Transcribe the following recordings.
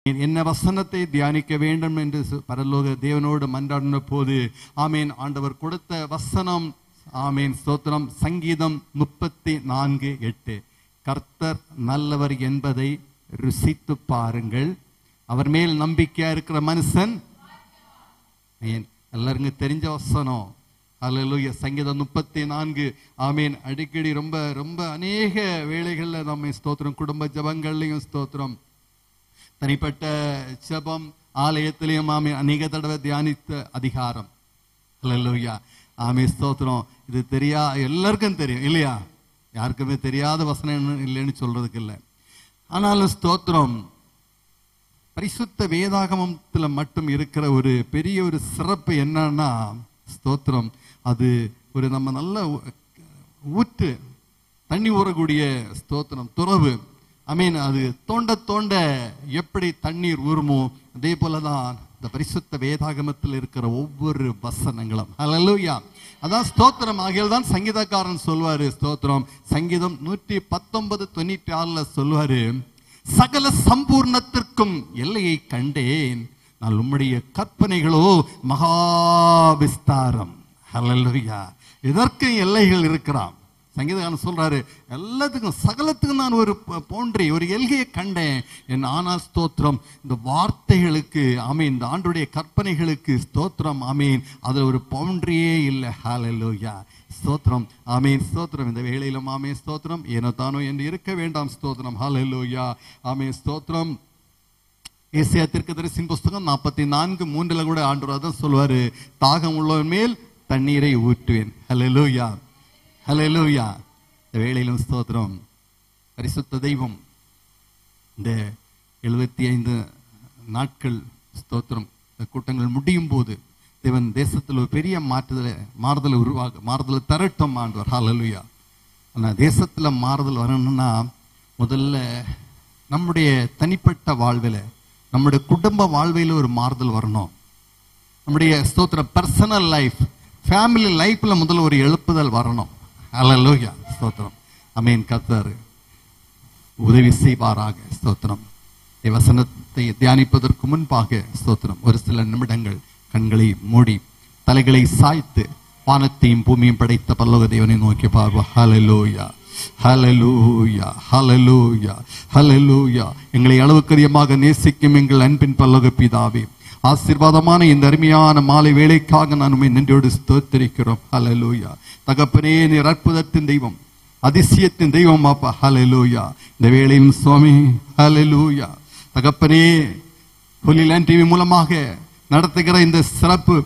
என்ன வசனத்தை தியானிக்க வேண்டும் என்று பரலோக தேவனோடு மன்றாடின போது ஆமேன் ஆண்டவர் கொடுத்த வசனம் ஆமேன் ஸ்தோத்திரம் சங்கீதம் 34:8 கர்த்தர் நல்லவர் என்பதை ருசித்து பாருங்கள், அவர் மேல் நம்பிக்கையா இருக்கிற மனுஷன் எல்லாருக்கும் தெரிஞ்ச வசனம். அல்லேலூயா. சங்கீதம் 34 ஆமேன் அடிக்கடி ரொம்ப ரொம்ப அநேக வேளைகளில் நம்ம ஸ்தோத்திரம் குடும்ப ஜபங்கள்லையும் ஸ்தோத்திரம் தனிப்பட்ட ஜபம் ஆலயத்திலையும் ஆமே அநேக தடவை தியானித்த அதிகாரம். அல்லேலூயா. ஆமே ஸ்தோத்திரம். இது எல்லாருக்கும் தெரியும் இல்லையா? யாருக்குமே தெரியாத வசனம் இல்லைன்னு சொல்றதுக்கு இல்லை. ஆனாலும் ஸ்தோத்திரம் பரிசுத்த வேதாகமத்தில் மட்டும் இருக்கிற ஒரு பெரிய ஒரு சிறப்பு என்னன்னா ஸ்தோத்திரம் அது ஒரு நம்ம நல்ல ஊற்று தண்ணி ஊறக்கூடிய ஸ்தோத்திரம் துறவு. ஐ அது தோண்ட தோண்ட எப்படி தண்ணீர் ஊறுமோ அதே போலதான் இந்த பரிசுத்த வேதாகமத்தில் இருக்கிற ஒவ்வொரு வசனங்களும். அல்லேலூயா. அதான் ஸ்தோத்திரம். ஆகியால் தான் சங்கீதக்காரன் சொல்வாரு ஸ்தோத்திரம் சங்கீதம் 119:96 சொல்வாரு, சகல சம்பூர்ணத்திற்கும் எல்லையை கண்டேன், நான் உம்முடைய கற்பனைகளோ மகாவிஸ்தாரம். அல்லேலூயா. இதற்கு எல்லைகள் இருக்கிறான். சங்கீதக்காரன் சொல்றாரு, எல்லாத்துக்கும் சகலத்துக்கும் நான் ஒரு போன்றி ஒரு எல்கையை கண்டேன் என். ஆனால் ஸ்தோத்திரம் இந்த வார்த்தைகளுக்கு ஆமீன், இந்த ஆண்டுடைய கற்பனைகளுக்கு ஸ்தோத்திரம் ஆமீன், அதுல ஒரு பவுண்டரியே இல்லை. ஹல்லேலூயா. ஸ்தோத்திரம் ஆமீன். ஸ்தோத்திரம் இந்த வேளையிலும் ஆமீன் ஸ்தோத்திரம் ஏனோ தானோ என்று இருக்க வேண்டாம். ஸ்தோத்திரம் ஹல்லேலூயா. ஆமீன் ஸ்தோத்திரம். ஏசாயா தீர்க்கதரிசியின் புஸ்தகம் 44:3 கூட ஆண்டவர் அதான் சொல்வாரு, தாகம் உள்ளவன் மேல் தண்ணீரை ஊற்றுவேன். ஹல்லேலூயா. ஹல்லேலூயா. இந்த வேளையிலும் ஸ்தோத்திரம் பரிசுத்த தெய்வம் இந்த 75 நாட்கள் ஸ்தோத்திரம் கூட்டங்கள் முடியும் போது தேவன் தேசத்தில் ஒரு பெரிய மாறுதலை தரட்டும் ஆண்டவர். ஹல்லேலூயா. ஆனால் தேசத்தில் மாறுதல் வரணும்னா முதல்ல நம்முடைய தனிப்பட்ட வாழ்வில் நம்முடைய குடும்ப வாழ்வில் ஒரு மாறுதல் வரணும். நம்முடைய ஸ்தோத்திரம் பர்சனல் லைஃப் ஃபேமிலி லைஃப்ல முதல்ல ஒரு எழுப்புதல் வரணும். அல்லேலூயா. ஸ்தோத்திரம் ஆமென். கர்த்தர் உதவி செய்வாராக. ஸ்தோத்திரம். வசனத்தை தியானிப்பதற்கு முன்பாக ஸ்தோத்திரம் ஒரு சில நிமிடங்கள் கண்களை மூடி தலைகளை சாய்த்து வானத்தையும் பூமியும் படைத்த பரலோக தேவனை நோக்கி பார்ப்போம். ஹல்லேலூயா. ஹல்லேலூயா. ஹல்லேலூயா. ஹல்லேலூயா. எங்களை அளவுக்கு அதிகமாக நேசிக்கும் எங்கள் அன்பின் பரலோக பிதாவே, ஆசீர்வாதமான இந்த அருமையான மாலை வேளைக்காக நான் உம்மை நன்றியோடு ஸ்தோத்திரிக்கிறோம். ஹல்லேலூயா. தகப்பனே, நீர் அற்புதத்தின் தெய்வம், அதிசயத்தின் தெய்வம் அப்பா. ஹல்லேலூயா. இந்த வேளையும் சுவாமி ஹல்லேலூயா தகப்பனே, ஹோலி லேண்ட் டிவி மூலமாக நடத்துகிற இந்த சிறப்பு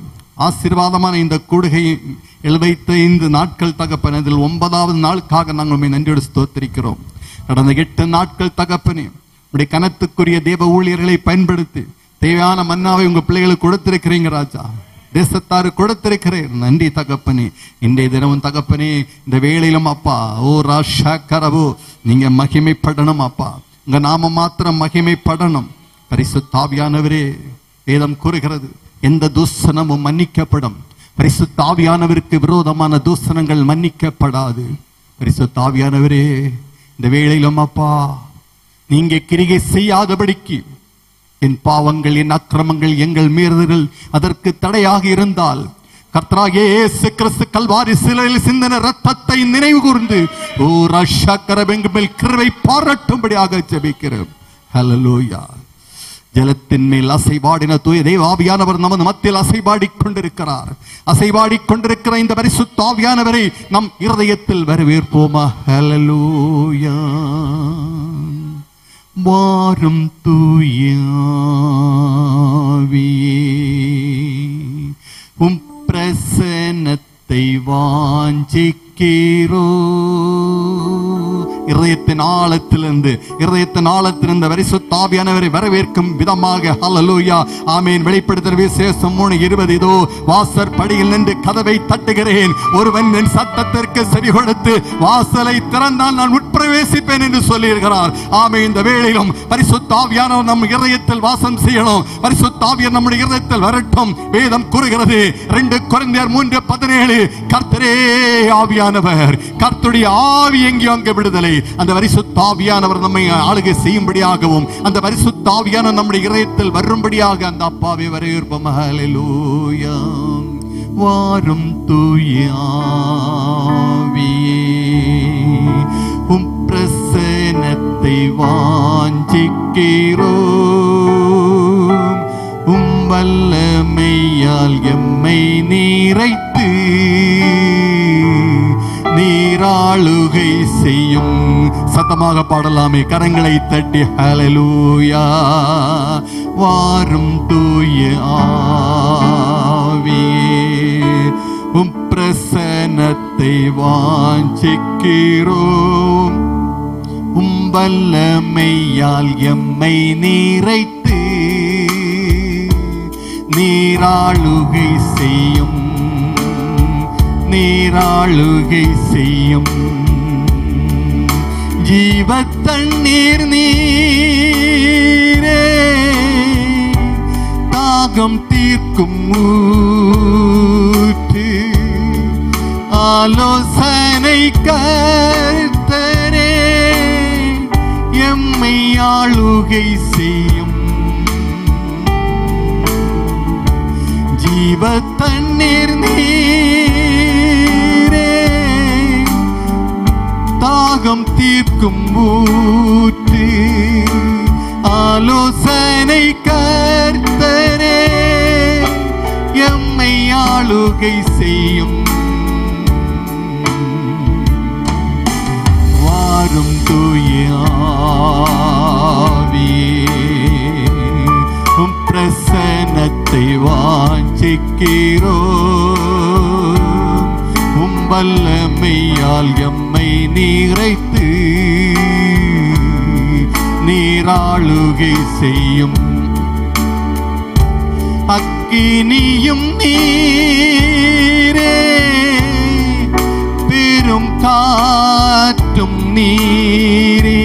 ஆசீர்வாதமான இந்த கூடுகை 75 நாட்கள் தகப்பனே, இதில் 9வது நாளுக்காக நாங்கள் உம்மை நன்றியோடு ஸ்தோத்திரிக்கிறோம். கடந்த 8 நாட்கள் தகப்பனே உடைய கனத்துக்குரிய தேவ ஊழியர்களை பயன்படுத்தி தேவையான மன்னாவை உங்க பிள்ளைகளுக்கு கொடுத்திருக்கிறீங்க ராஜா. தேசத்தாரு கொடுத்திருக்கிறேன். நன்றி தகப்பனே. இன்றைய தினமும் தகப்பனே இந்த வேளையிலும் அப்பா ஓ ராஷா கரவோ நீங்க மகிமைப்படணும் அப்பா. உங்க நாம மாத்திரம் மகிமைப்படணும். பரிசுத்த ஆவியானவரே, வேதம் கூறுகிறது எந்த தூஷணமும் மன்னிக்கப்படும், பரிசுத்த ஆவியானவருக்கு விரோதமான தூஷணங்கள் மன்னிக்கப்படாது. பரிசுத்த ஆவியானவரே, இந்த வேளையிலும் அப்பா நீங்க கிரிகை செய்யாதபடிக்கு என் பாவங்கள் என் அக்கிரமங்கள் எங்கள் மீறுதல்கள் அதற்கு தடையாக இருந்தால் கர்த்தராகிய இயேசு கிறிஸ்து கல்வாரி சிலுவையில் சிந்தின இரத்தத்தை நினைவு கூர்ந்து ஓ ரஷக்கரபெங்கு மேல் கிருபை பாராட்டும்படியாக ஜெபிக்கிறோம். ஹல்லேலூயா. ஜலத்தின் மேல் அசைபாடின தூய தேவ ஆவியானவர் நமது மத்தியில் அசைபாடிக் கொண்டிருக்கிறார். அசைபாடிக் கொண்டிருக்கிற இந்த பரிசுத்த ஆவியானவரை நம் இருதயத்தில் வரவேற்போமா. ஹல்லேலூயா. வாரும் தூயாவியே, உம் பிரசன்னத்தை வாஞ்சிக்கிறோ. இருதயத்தின் ஆழத்திலிருந்து பரிசுத்த ஆவியானவரை வரவேற்கும் விதமாக ஹல்லேலூயா ஆமென். வெளிப்படுத்தல் விசேஷம் 3:20 இதோ வாசற் படியில் நின்று கதவை தட்டுகிறேன், ஒருவன் என் சத்தத்திற்கு செவி கொடுத்து வாசலை திறந்தால் நான் உட்பிரவேசிப்பேன் என்று சொல்லியிருக்கிறார். ஆமென். இந்த வேளையிலும் பரிசுத்த ஆவியானவர் நம் இருதயத்தில் வாசம் செய்யணும். பரிசுத்த ஆவியானவர் நம்முடைய இருதயத்தில் வரட்டும். வேதம் கூறுகிறது 2 கொரிந்தியர் 3:17 கர்த்தரே ஆவியானவர், கர்த்தருடைய ஆவி எங்கே அங்கே விடுதலை, அந்த பரிசுத்த ஆவியானவர் நம்மை ஆளுகை செய்யும்படியாகவும் அந்த பரிசுத்த ஆவியானவர் நம்முடைய இதயத்தில் வரும்படியாக அந்த அப்பாவை வரவேற்போம். ஹல்லேலூயா. வாரும் தூய ஆவியே, உம் பிரசன்னத்தை வாஞ்சிக்கிறோம். உம் வல்லமையால் எம்மை நிறைத்து நீராளுகை செய்யும். சத்தமாக பாடலாமே, கரங்களை தட்டி. ஹல்லேலூயா. வாரும் தூய ஆவியே, உம் பிரசன்னத்தை வாஞ்சிக்கிறோம். உம் வல்லமையால் எம்மை நிறைத்து நீராளுகை செய்யும். நீராளுகை செய்யும். ஜீவ தண்ணீர் நீரே, தாகம் தீர்க்கும் ஊற்று. ஆலோசனை கர்த்தரே, எம்மை ஆளுகை செய்யும். ஜீவ தண்ணீர் நீரே, தாகம் தீர்க்கும் ஊற்று. ஆலோசனை கர்த்தரே, எம்மை ஆளுகை செய்யும். வாரும் தூய ஆவியே, உம் பிரசன்னத்தை வாஞ்சிக்கிறோம். உம் வல்லமையால் எம்மை நிறைத்து நீராளுகை செய்யும். அக்கினியும் நீரே, பெரும் காற்றும் நீரே,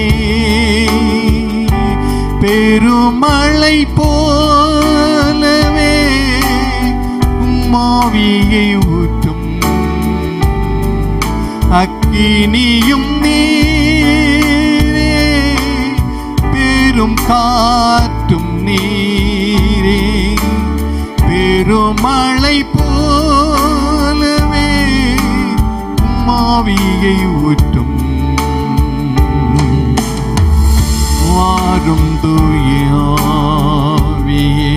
பெருமழை போலவே உம்மாவியை ஊற்றும். அக்கினியும் நீரே, பெரும் காற்றும் நீரே, பெருமழை போலவே உம்மாவியை ஊற்றும். வாரும் தூய ஆவியே,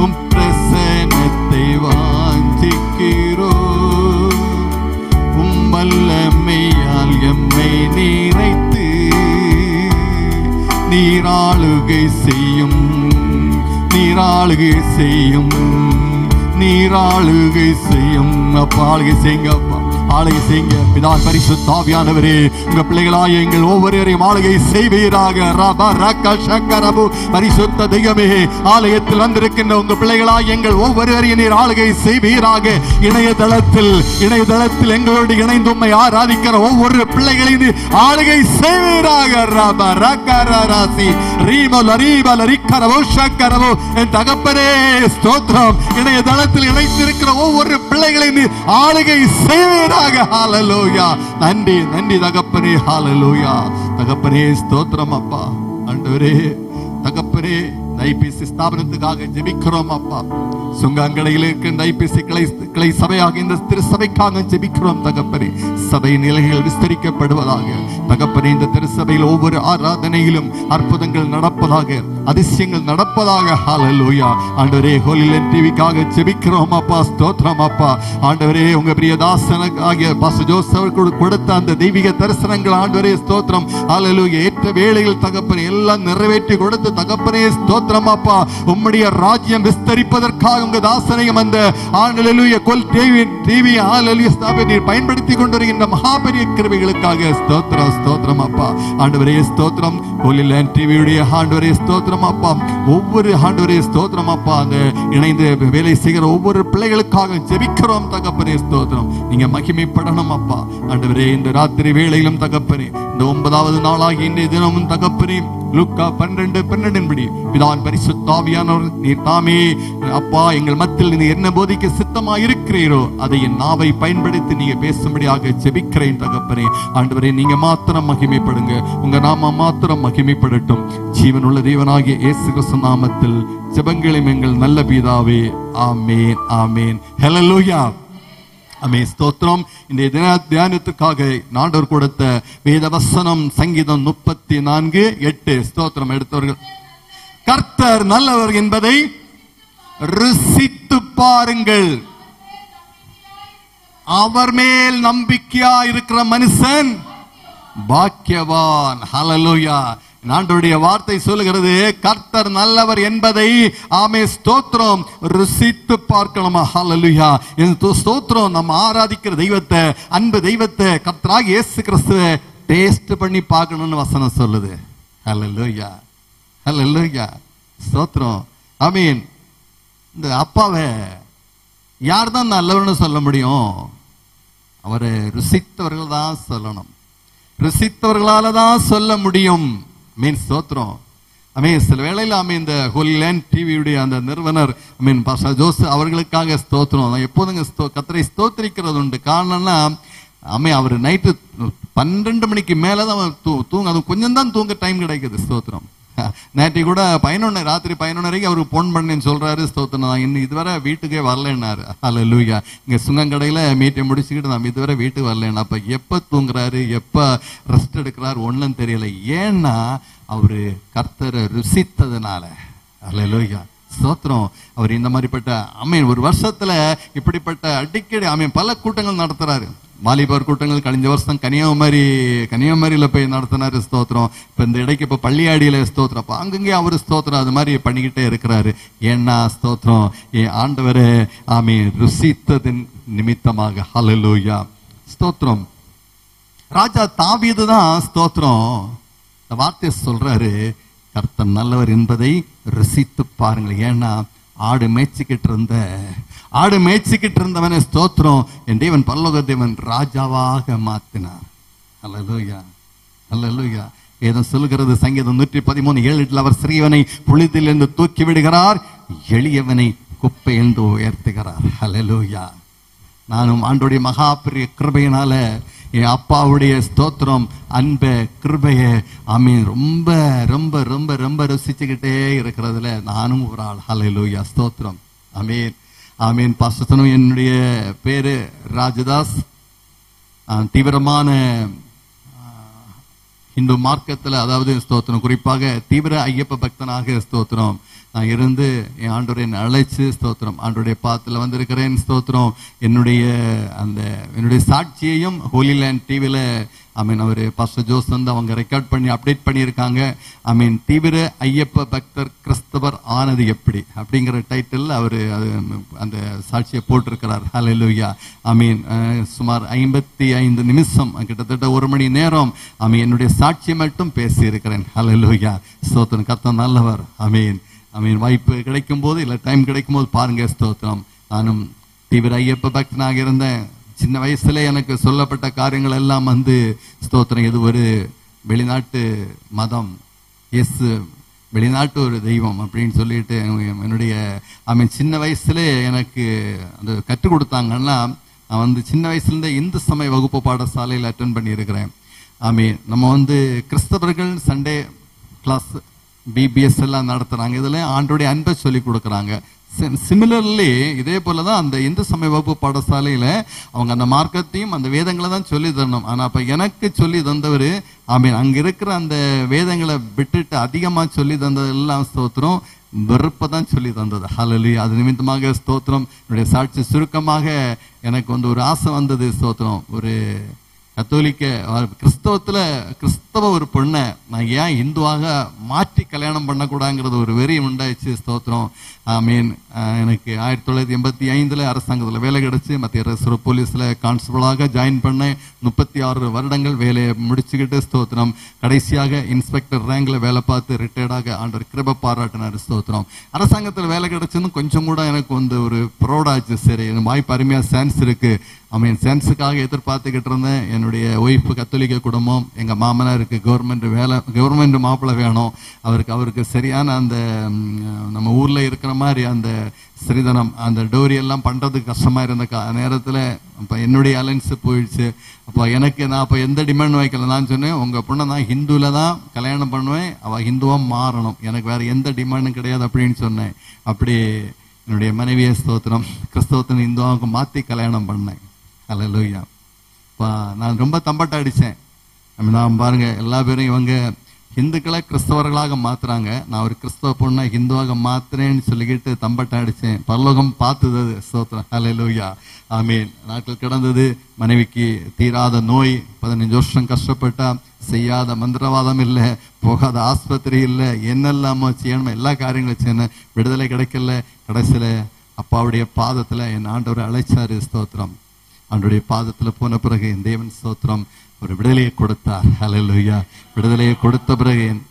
உம் பிரசன்னத்தை வாஞ்சிக்கிறோம். உம் வல்லமையால் எம்மை நிறைத்து நீராளுகை செய்யும். நீராளுகை செய்யும். நீராளுகை செய்யும். அப்பா ஆளுகை செய்யுங்க. அப்பா ஆளுகை செய்யுங்க. பிதா பரிசுத்த ஆவியானவரே, உங்க பிள்ளைகளாய எங்கள் ஒவ்வொருவரையும் ஆளுகை செய்வீராக. பரிசுத்த தெய்வமே, ஆலயத்தில் வந்திருக்கின்ற உங்க பிள்ளைகளாய் எங்கள் ஒவ்வொருவரையும் நீர் ஆளுகை செய்வீராக. இணையதளத்தில் எங்களோடு இணைந்து உம்மை ஆராதிக்கிற ஒவ்வொரு பிள்ளைகளையும் ஆளுகை செய்வீராக. என் தகப்பனே ஸ்தோத்திரம். இணையதளத்தில் இணைத்திருக்கிற ஒவ்வொரு பிள்ளைகளையும் ஆளுகை செய்வீராக. ஹல்லேலூயா. நன்றி நன்றி தகப்பனே. ஹல்லேலூயா. தகப்பனே ஸ்தோத்திரம் அப்பா. ஆண்டவரே தகப்பனே, ஐபிசி ஸ்தாபனத்துக்காக ஜெபிக்கிறோம் அப்பா. சுங்காங்கடையில் இருக்கின்ற ஐபிசி கிளை சபையாக இந்த திருச்சபைக்காக ஜெபிக்கிறோம் தகப்பனே. சபை நிலைகள் விஸ்தரிக்கப்படுவதாக தகப்பனே. இந்த திருச்சபையில் ஒவ்வொரு ஆராதனையிலும் அற்புதங்கள் நடப்பதாக, அதிசயங்கள் நடப்பதாக. ஹல்லேலூயா. ஆண்டவரே, ஹோலி லேண்ட் டிவிக்காக ஜெபிக்கிறோம் அப்பா. ஸ்தோத்திரம் அப்பா. ஆண்டவரே, உங்க பிரியதாசனுக்காக பாஸ்டர் ஜோசப் கொடுத்த அந்த தெய்வீக தரிசனங்கள் ஆண்டவரே ஸ்தோத்திரம். ஹல்லேலூயா. ஏற்ற வேளையில் தகப்பனே எல்லாம் நிறைவேற்றி கொடுத்து தகப்பனே ஸ்தோத்திரம் அப்பா. உம்முடைய ராஜ்யம் விஸ்தரிப்பதற்காக உங்க தாசனையும் அந்த ஹல்லேலூயா கொல் டிவி ஹல்லேலூயா ஸ்தாபனை பயன்படுத்தி கொண்டிருக்கின்ற மகாபெரிய கிருபைகளுக்காக ஸ்தோத்திரம் ஸ்தோத்திரம் அப்பா. ஆண்டவரே ஸ்தோத்திரம். ஹோலி லேண்ட் டிவியுடைய ஆண்டவரே ஸ்தோத்திரம் அப்பா. ஒவ்வொரு ஆண்டவரே ஸ்தோத்திரம் அப்பா. அந்த இணைந்து வேலை செய்கிற ஒவ்வொரு பிள்ளைகளுக்காக ஜெபிக்கிறோம் தகப்பனே ஸ்தோத்திரம். நீங்க மகிமைப்படணும் அப்பா. ஆண்டவரே, இந்த ராத்திரி வேளையிலும் தகப்பனே, இந்த 9வது நாளாகி இன்றைய தினமும் தகப்பனே லூக்கா 12:12 பிதாவின் பரிசுத்த ஆவியானவர் நீர் தாமே அப்பா எங்கள் மத்தியில் நீ என்ன போதிக்க சித்தமா இருக்கிறீரோ அதை என் நாவை பயன்படுத்தி நீங்க பேசும்படியாக ஜெபிக்கிறேன் தகப்பனே. ஆண்டவரே, நீங்க மாத்திரம் மகிமைப்படுங்க, உங்க நாம மாத்திரம் மகிமைப்படட்டும். ஜீவனுள்ள தேவனாகிய இயேசு கிறிஸ்து நாமத்தில் ஜெபங்களும் எங்கள் நல்ல பிதாவே. ஆமேன், ஆமேன், ஹல்லேலூயா, ஆமென், ஸ்தோத்திரம். இந்த தியானத்துக்காக ஆண்டவர் கொடுத்த வேத வசனம் சங்கீதம் 34:8. ஸ்தோத்திரம். எடுத்தவர்கள், கர்த்தர் நல்லவர் என்பதை ருசித்து பாருங்கள், அவர் மேல் நம்பிக்கையா இருக்கிற மனுஷன் பாக்கியவான். ஹல்லேலூயா. ஆண்டவருடைய வார்த்தை சொல்லுகிறது, கர்த்தர் நல்லவர் என்பதை ஆமே ஸ்தோத்திரம் ருசித்து பார்க்கணுமா. ஹல்லேலூயா. ஸ்தோத்திரம். நம்ம ஆராதிக்கிற தெய்வத்தை, அன்பு தெய்வத்தை, கர்த்தராகிய இயேசு கிறிஸ்துவை டேஸ்ட் பண்ணி பார்க்கணும்னு வசனம் சொல்லுது. ஹல்லேலூயா, ஹல்லேலூயா, ஸ்தோத்திரம். ஆமீன். இந்த அப்பாவை யார் தான் நல்லவர்னு சொல்ல முடியும்? அவரை ருசித்தவர்கள் தான் சொல்லணும், ருசித்தவர்களால தான் சொல்ல முடியும். மீன் ஸ்தோத்திரம். அமீன். சில வேளையில் இந்த ஹோலி லேண்ட் டிவியுடைய அந்த நிறுவனர் பாஸ்டர் ஜோஸ் அவர்களுக்காக ஸ்தோத்திரம். எப்போதுங்க கர்த்தரை ஸ்தோத்திரிக்கிறது உண்டு. காரணம்னா அவர் நைட்டு 12 மணிக்கு மேலதான் தூங்க, அது கொஞ்சம் தான் தூங்க டைம் கிடைக்குது. ஸ்தோத்திரம். நேற்று கூட 11 ராத்திரி 11:30 அவருக்கு போன் பண்ணேன்னு சொல்றாரு. ஸ்தோத்திரம். இன்னும் இதுவரை வீட்டுக்கே வரலன்னாரு. ஹல்லேலூயா. இங்க சுங்கங்கடையில மீட்டிங் முடிச்சுக்கிட்டு நம்ம இதுவரை வீட்டுக்கு வரலன்னா, அப்ப எப்ப தூங்குறாரு, எப்ப ரெஸ்ட் எடுக்கிறாரு ஒன்னும் தெரியல. ஏன்னா அவரு கர்த்தரை ருசித்ததுனால. ஹல்லேலூயா, ஸ்தோத்திரம். அவர் இந்த மாதிரிப்பட்ட ஒரு வருஷத்துல இப்படிப்பட்ட அடிக்கடி பல கூட்டங்கள் நடத்துறாரு. வாலிபர் கூட்டங்கள் கழிஞ்ச வருஷம் கன்னியாகுமரியில போய் நடத்தினாரு. ஸ்தோத்திரம். இப்ப இந்த இடைக்கு இப்ப பள்ளியாடியில ஸ்தோத்திரம். அப்ப அங்கங்கே அவரு ஸ்தோத்திரம் அது மாதிரி பண்ணிக்கிட்டே இருக்கிறாரு. ஏன்னா ஸ்தோத்திரம் என் ஆண்டவரே ருசித்ததின் நிமித்தமாக. ஹல்லேலூயா, ஸ்தோத்திரம். ராஜா தாவீது தான் ஸ்தோத்திரம் இந்த வார்த்தையை சொல்றாரு, கர்த்தர் நல்லவர் என்பதை ருசித்து பாருங்கள். ஏன்னா ஆடு மேய்ச்சிக்கிட்டு இருந்தவனை ஸ்தோத்திரம் என் தேவன் பரலோக தேவன் ராஜாவாக மாத்தினார். அல்லேலூயா, அல்லேலூயா. ஏதோ சொல்லுகிறது சங்கீதம் 113:7 அவர் சிறியவனை புழுதிலிருந்து தூக்கி விடுகிறார், எளியவனை குப்பையிலிருந்து உயர்த்துகிறார். அல்லேலூயா. நானும் ஆண்டோடைய மகா பெரிய கிருபையினால என் அப்பாவுடைய ஸ்தோத்திரம் அன்பை கிருபையை ரொம்ப ரொம்ப ரொம்ப ரொம்ப ருசிச்சுக்கிட்டே இருக்கிறதுல நானும் ஒரு ஆள். ஹல்லேலூயா, ஸ்தோத்திரம். ஆமீன், ஆமீன். பாஸ்டர், என்னுடைய பேரு ராஜதாஸ். தீவிரமான இந்து மார்க்கத்தில், அதாவது ஸ்தோத்திரம் குறிப்பாக தீவிர ஐயப்ப பக்தனாக ஸ்தோத்திரம் நான் இருந்து என் ஆண்டவரை அழைச்சு ஸ்தோத்திரம் ஆண்டோடைய பாத்துல வந்திருக்கிறேன். ஸ்தோத்திரம். என்னுடைய சாட்சியையும் ஹோலி லேண்ட் டிவியில அவர் பாஸ்டர் ஜோஸ் அவங்க ரெக்கார்ட் பண்ணி அப்டேட் பண்ணியிருக்காங்க. தீவிர ஐயப்ப பக்தர் கிறிஸ்தவர் ஆனது எப்படி அப்படிங்கிற டைட்டில் அவர் அந்த சாட்சியை போட்டிருக்கிறார். ஹல்லேலூயா. சுமார் 55 நிமிஷம், கிட்டத்தட்ட 1 மணி நேரம் என்னுடைய சாட்சியை மட்டும் பேசி இருக்கிறேன். ஹல்லேலூயா, ஸ்தோத்திரம். கர்த்தர் நல்லவர். வாய்ப்பு கிடைக்கும் போது இல்ல டைம் கிடைக்கும் போது பாருங்க. ஸ்தோத்திரம். நானும் தீவிர ஐயப்ப பக்தனாக இருந்தேன். சின்ன வயசுல எனக்கு சொல்லப்பட்ட காரியங்கள் எல்லாம் ஸ்தோத்திரம் இது ஒரு வெளிநாட்டு மதம், எஸ் வெளிநாட்டு ஒரு தெய்வம் அப்படின்னு சொல்லிட்டு என்னுடைய சின்ன வயசுல எனக்கு அந்த கற்றுக் கொடுத்தாங்கன்னா, நான் சின்ன வயசுல இருந்தே இந்து சமய வகுப்பு பாடசாலையில் அட்டென்ட் பண்ணி இருக்கிறேன். நம்ம கிறிஸ்தவர்கள் சண்டே கிளாஸ் பிபிஎஸ் எல்லாம் நடத்துறாங்க. இதுல ஆண்டோடைய அன்பை சொல்லி கொடுக்குறாங்க. சிமிலர்லி இதே போலதான் அந்த இந்து சமய வகுப்பு பாடசாலையில அவங்க அந்த மார்க்கத்தையும் அந்த வேதங்களை தான் சொல்லி தரணும். ஆனா அப்ப எனக்கு சொல்லி தந்தவர் அங்க இருக்கிற அந்த வேதங்களை விட்டுட்டு அதிகமா சொல்லி தந்தது எல்லாம் ஸ்தோத்திரம் வெறுப்பதான் சொல்லி தந்தது. ஹல்லேலூயா. அது நிமித்தமாக ஸ்தோத்திரம் என்னுடைய சாட்சி சுருக்கமாக எனக்கு ஒரு ஆசை வந்தது. ஸ்தோத்திரம். ஒரு கிறிஸ்தவ ஒரு பொண்ணை நான் ஏன் இந்துவாக மாற்றி கல்யாணம் பண்ணக்கூடாதுங்கிறது ஒரு வெறி உண்டாயிடுச்சு. ஸ்தோத்திரம். எனக்கு 1985 அரசாங்கத்தில் வேலை கிடைச்சு மத்திய அரசு போலீஸ்ல கான்ஸ்டபிளாக ஜாயின் பண்ணேன். 36 வருடங்கள் வேலையை முடிச்சுக்கிட்டு ஸ்தோத்திரம் கடைசியாக இன்ஸ்பெக்டர் ரேங்க்ல வேலை பார்த்து ரிட்டையர்டாக ஆண்டவர் கிருபை பாராட்டினார். ஸ்தோத்திரம். அரசாங்கத்தில் வேலை கிடைச்சதும் கொஞ்சம் கூட எனக்கு ஒரு ப்ரௌடாச்சு. சரி, வாய்ப்பு அருமையா சான்ஸ் இருக்கு. சான்ஸுக்காக எதிர்பார்த்துக்கிட்டு இருந்தேன். என்னுடைய என்னுடைய ஒய்ஃபு கத்தோலிக்க குடும்பம், எங்கள் மாமனாருக்கு கவர்மெண்ட் மாப்பிள்ளை வேணும். அவருக்கு சரியான அந்த நம்ம ஊரில் இருக்கிற மாதிரி அந்த ஸ்ரீதனம் அந்த டோரி எல்லாம் பண்ணுறதுக்கு கஷ்டமாக இருந்த நேரத்தில் அப்போ என்னுடைய அலைன்ஸு போயிடுச்சு. அப்போ நான் அப்போ எந்த டிமாண்ட் வைக்கல. நான் சொன்னேன், உங்கள் பொண்ணை நான் ஹிந்துவில் தான் கல்யாணம் பண்ணுவேன், அவள் ஹிந்துவாக மாறணும், எனக்கு வேறு எந்த டிமாண்டும் கிடையாது அப்படின்னு சொன்னேன். அப்படி என்னுடைய மனைவியை ஸ்தோத்திரம் கிறிஸ்தவத்தின் இந்துவாவுக்கு மாற்றி கல்யாணம் பண்ணேன். அல்லேலூயா. இப்போ நான் ரொம்ப தம்பட்ட அடித்தேன். நான் பாருங்க, எல்லா பேரும் இவங்க ஹிந்துக்களை கிறிஸ்தவர்களாக மாத்துறாங்க, நான் ஒரு கிறிஸ்தவ பொண்ணை ஹிந்துவாக மாத்துறேன்னு சொல்லிக்கிட்டு தம்பட்ட அடித்தேன். பரலோகம் பார்த்தது ஸ்தோத்திரம். அல்லேலூயா. ஆமீன். நாட்கள் கிடந்தது. மனைவிக்கு தீராத நோய், 15 வருஷம் கஷ்டப்பட்டா, செய்யாத மந்திரவாதம் இல்லை, போகாத ஆஸ்பத்திரி இல்லை, என்னெல்லாமோ செய்யணுமோ எல்லா காரியங்களும் செய்யணும், விடுதலை கிடைக்கல. கடைசியில் அப்பாவுடைய பாதத்தில் என் ஆண்டவர் அழைச்சாரு. ஸ்தோத்திரம். ஆண்டவருடைய பாதத்தில் போன பிறகு என் தேவன் ஸ்தோத்திரம் ஒரு விடுதலையை கொடுத்தார். ஹல்லேலூயா. விடுதலையை கொடுத்த பிறகு என்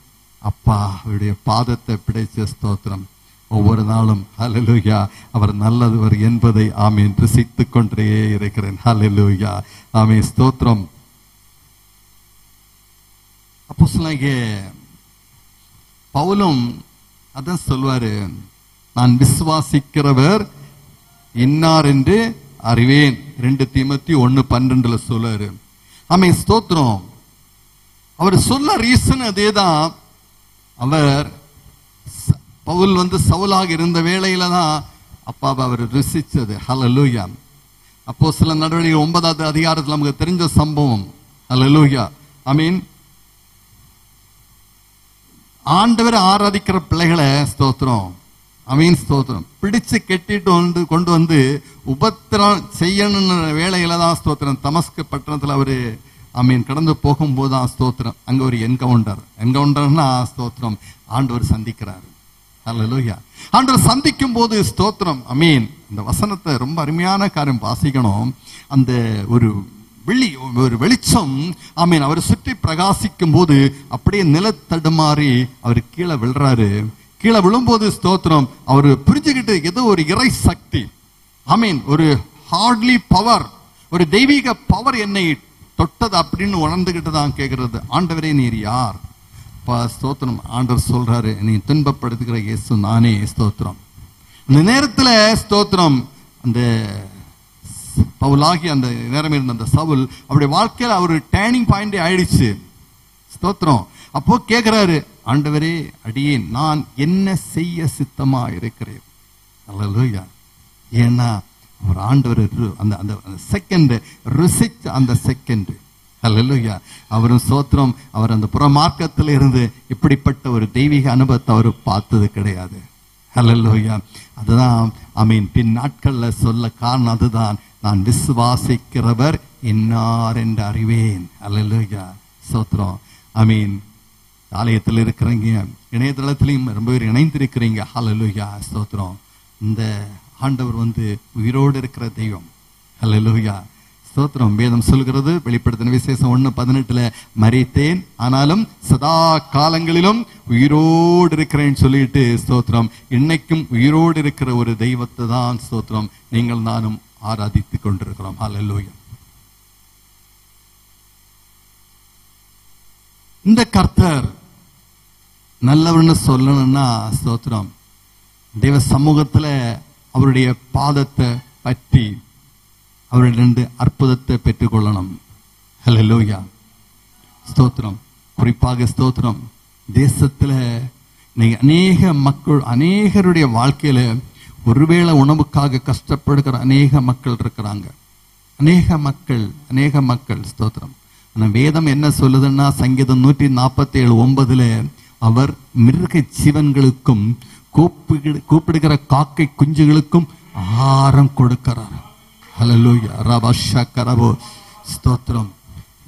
அப்பா அவருடைய பாதத்தை பிடிச்ச ஸ்தோத்திரம் ஒவ்வொரு நாளும் ஹல்லேலூயா அவர் நல்லவர் என்பதை ஆமீன் ருசித்துக் கொண்டே இருக்கிறேன். ஹல்லேலூயா. ஆமீன். ஸ்தோத்திரம். அப்போஸ்தலனாகிய பவுலும் அதான் சொல்வாரு, நான் விசுவாசிக்கிறவர் இன்னார் என்று அறிவேன். 2 தீமோத்தேயு 1:12 சொல்றாரு. ஆமென். ஸ்தோத்திரம். அவர் சொன்ன ரீசன் அதேதான். அவர் பவுல் சவுலாக இருந்த வேளையில தான் அப்பாவை அவர் ருசிச்சது. ஹல்லேலூயா. அப்போஸ்தலர் நடவடிக்கைகள் 9வது அதிகாரத்தில் நமக்கு தெரிஞ்ச சம்பவம். ஹல்லேலூயா. ஆமீன். ஆண்டவரை ஆராதிக்கிற பிள்ளைகளை ஸ்தோத்திரம் அமீன் ஸ்தோத்திரம் பிடிச்சு கெட்டிட்டு கொண்டு வந்து உபத்திரம் செய்யணும்னு வேலையில தான் ஸ்தோத்திரம் தமஸ்கு பட்டணத்தில் அவரு அமீன் கடந்து போகும்போது தான் ஸ்தோத்திரம் அங்க ஒரு என்கவுண்டர்னா ஸ்தோத்திரம் ஆண்டவர் சந்திக்கிறாரு. ஹல்லேலூயா. ஆண்டவர் சந்திக்கும் போது ஸ்தோத்திரம் அமீன் இந்த வசனத்தை ரொம்ப அருமையான காரியம் வாசிக்கணும். அந்த ஒரு வெளிச்சம் ஆமீன் அவரை சுற்றி பிரகாசிக்கும் போது அப்படியே நிலத்தடுமாறி அவர் கீழே விழுறாரு. கீழே விழும்போது ஸ்தோத்திரம் அவர் புரிஞ்சுக்கிட்டு ஏதோ ஒரு இறை சக்தி ஆமீன் ஒரு ஹார்ட்லி பவர் ஒரு தெய்வீக பவர் என்னை தொட்டது அப்படின்னு உணர்ந்துகிட்டு தான் கேட்கறது, ஆண்டவரே நீர் யார்? ஸ்தோத்திரம். ஆண்டவர் சொல்றாரு, நீ துன்பப்படுத்துகிற இயேசு நானே. ஸ்தோத்திரம். இந்த நேரத்தில் ஸ்தோத்திரம் அந்த பவுலாகி அந்த நேரம் இருந்த அந்த சவுல் அவருடைய வாழ்க்கையில் அவர் டேர்னிங் பாயிண்ட் ஆயிடுச்சு. ஸ்தோத்திரம். அப்போ கேட்கிறாரு, ஆண்டவரே அடியேன் நான் என்ன செய்ய சித்தமா இருக்கிறேன். அல்லேலூயா. ஏன்னா அவர் ஆண்டவர் அந்த அந்த செகண்ட் ருசிச்ச அந்த செகண்ட். அல்லேலூயா. அவரும் ஸ்தோத்திரம் அவர் அந்த புறமார்க்கத்தில் இருந்து இப்படிப்பட்ட ஒரு தெய்வீக அனுபவத்தை அவர் பார்த்தது கிடையாது. அல்லேலூயா. அதுதான் ஆமீன் பின் நாட்கள்ல சொல்ல காரணம் அதுதான், நான் விசுவாசிக்கிறவர் இன்னார் என்று அறிவேன். அல்லேலூயா. ஸ்தோத்திரம். ஆமீன். ஆலயத்தில் இருக்கிறீங்க, இணையதளத்திலையும் ரொம்ப பேர் இணைந்திருக்கிறீங்க. ஹல்லேலூயா. ஸ்தோத்திரம். இந்த ஆண்டவர் உயிரோடு இருக்கிற தெய்வம். ஹல்லேலூயா. ஸ்தோத்திரம். வேதம் சொல்கிறது, வெளிப்படுத்தின விசேஷம் 1:18 மரித்தேன் ஆனாலும் சதா காலங்களிலும் உயிரோடு இருக்கிறேன்னு சொல்லிட்டு ஸ்தோத்திரம் இன்னைக்கும் உயிரோடு இருக்கிற ஒரு தெய்வத்தை தான் ஸ்தோத்திரம் நீங்கள் நானும் ஆராதித்துக் கொண்டிருக்கிறோம். ஹல்லேலூயா. இந்த கர்த்தர் நல்லவர்னு சொல்லணும்னா ஸ்தோத்திரம் தேவ சமூகத்துல அவருடைய பாதத்தை பற்றி அவரிலிருந்து அற்புதத்தை பெற்றுக்கொள்ளணும். ஹல்லேலூயா. ஸ்தோத்திரம். குறிப்பாக ஸ்தோத்திரம் தேசத்துல அநேக மக்கள் அநேகருடைய வாழ்க்கையில ஒருவேளை உணவுக்காக கஷ்டப்படுகிற அநேக மக்கள் இருக்கிறாங்க. அநேக மக்கள் ஸ்தோத்திரம். வேதம் என்ன சொல்லுதுன்னா சங்கீதம் 147:9 அவர் மிருக ஜீவன்களுக்கும் கூப்பிடுகிற காக்கை குஞ்சுகளுக்கும் ஆகாரம் கொடுக்கிறார். ஹல்லேலூயா. ரபஷா கரபோ. ஸ்தோத்திரம்.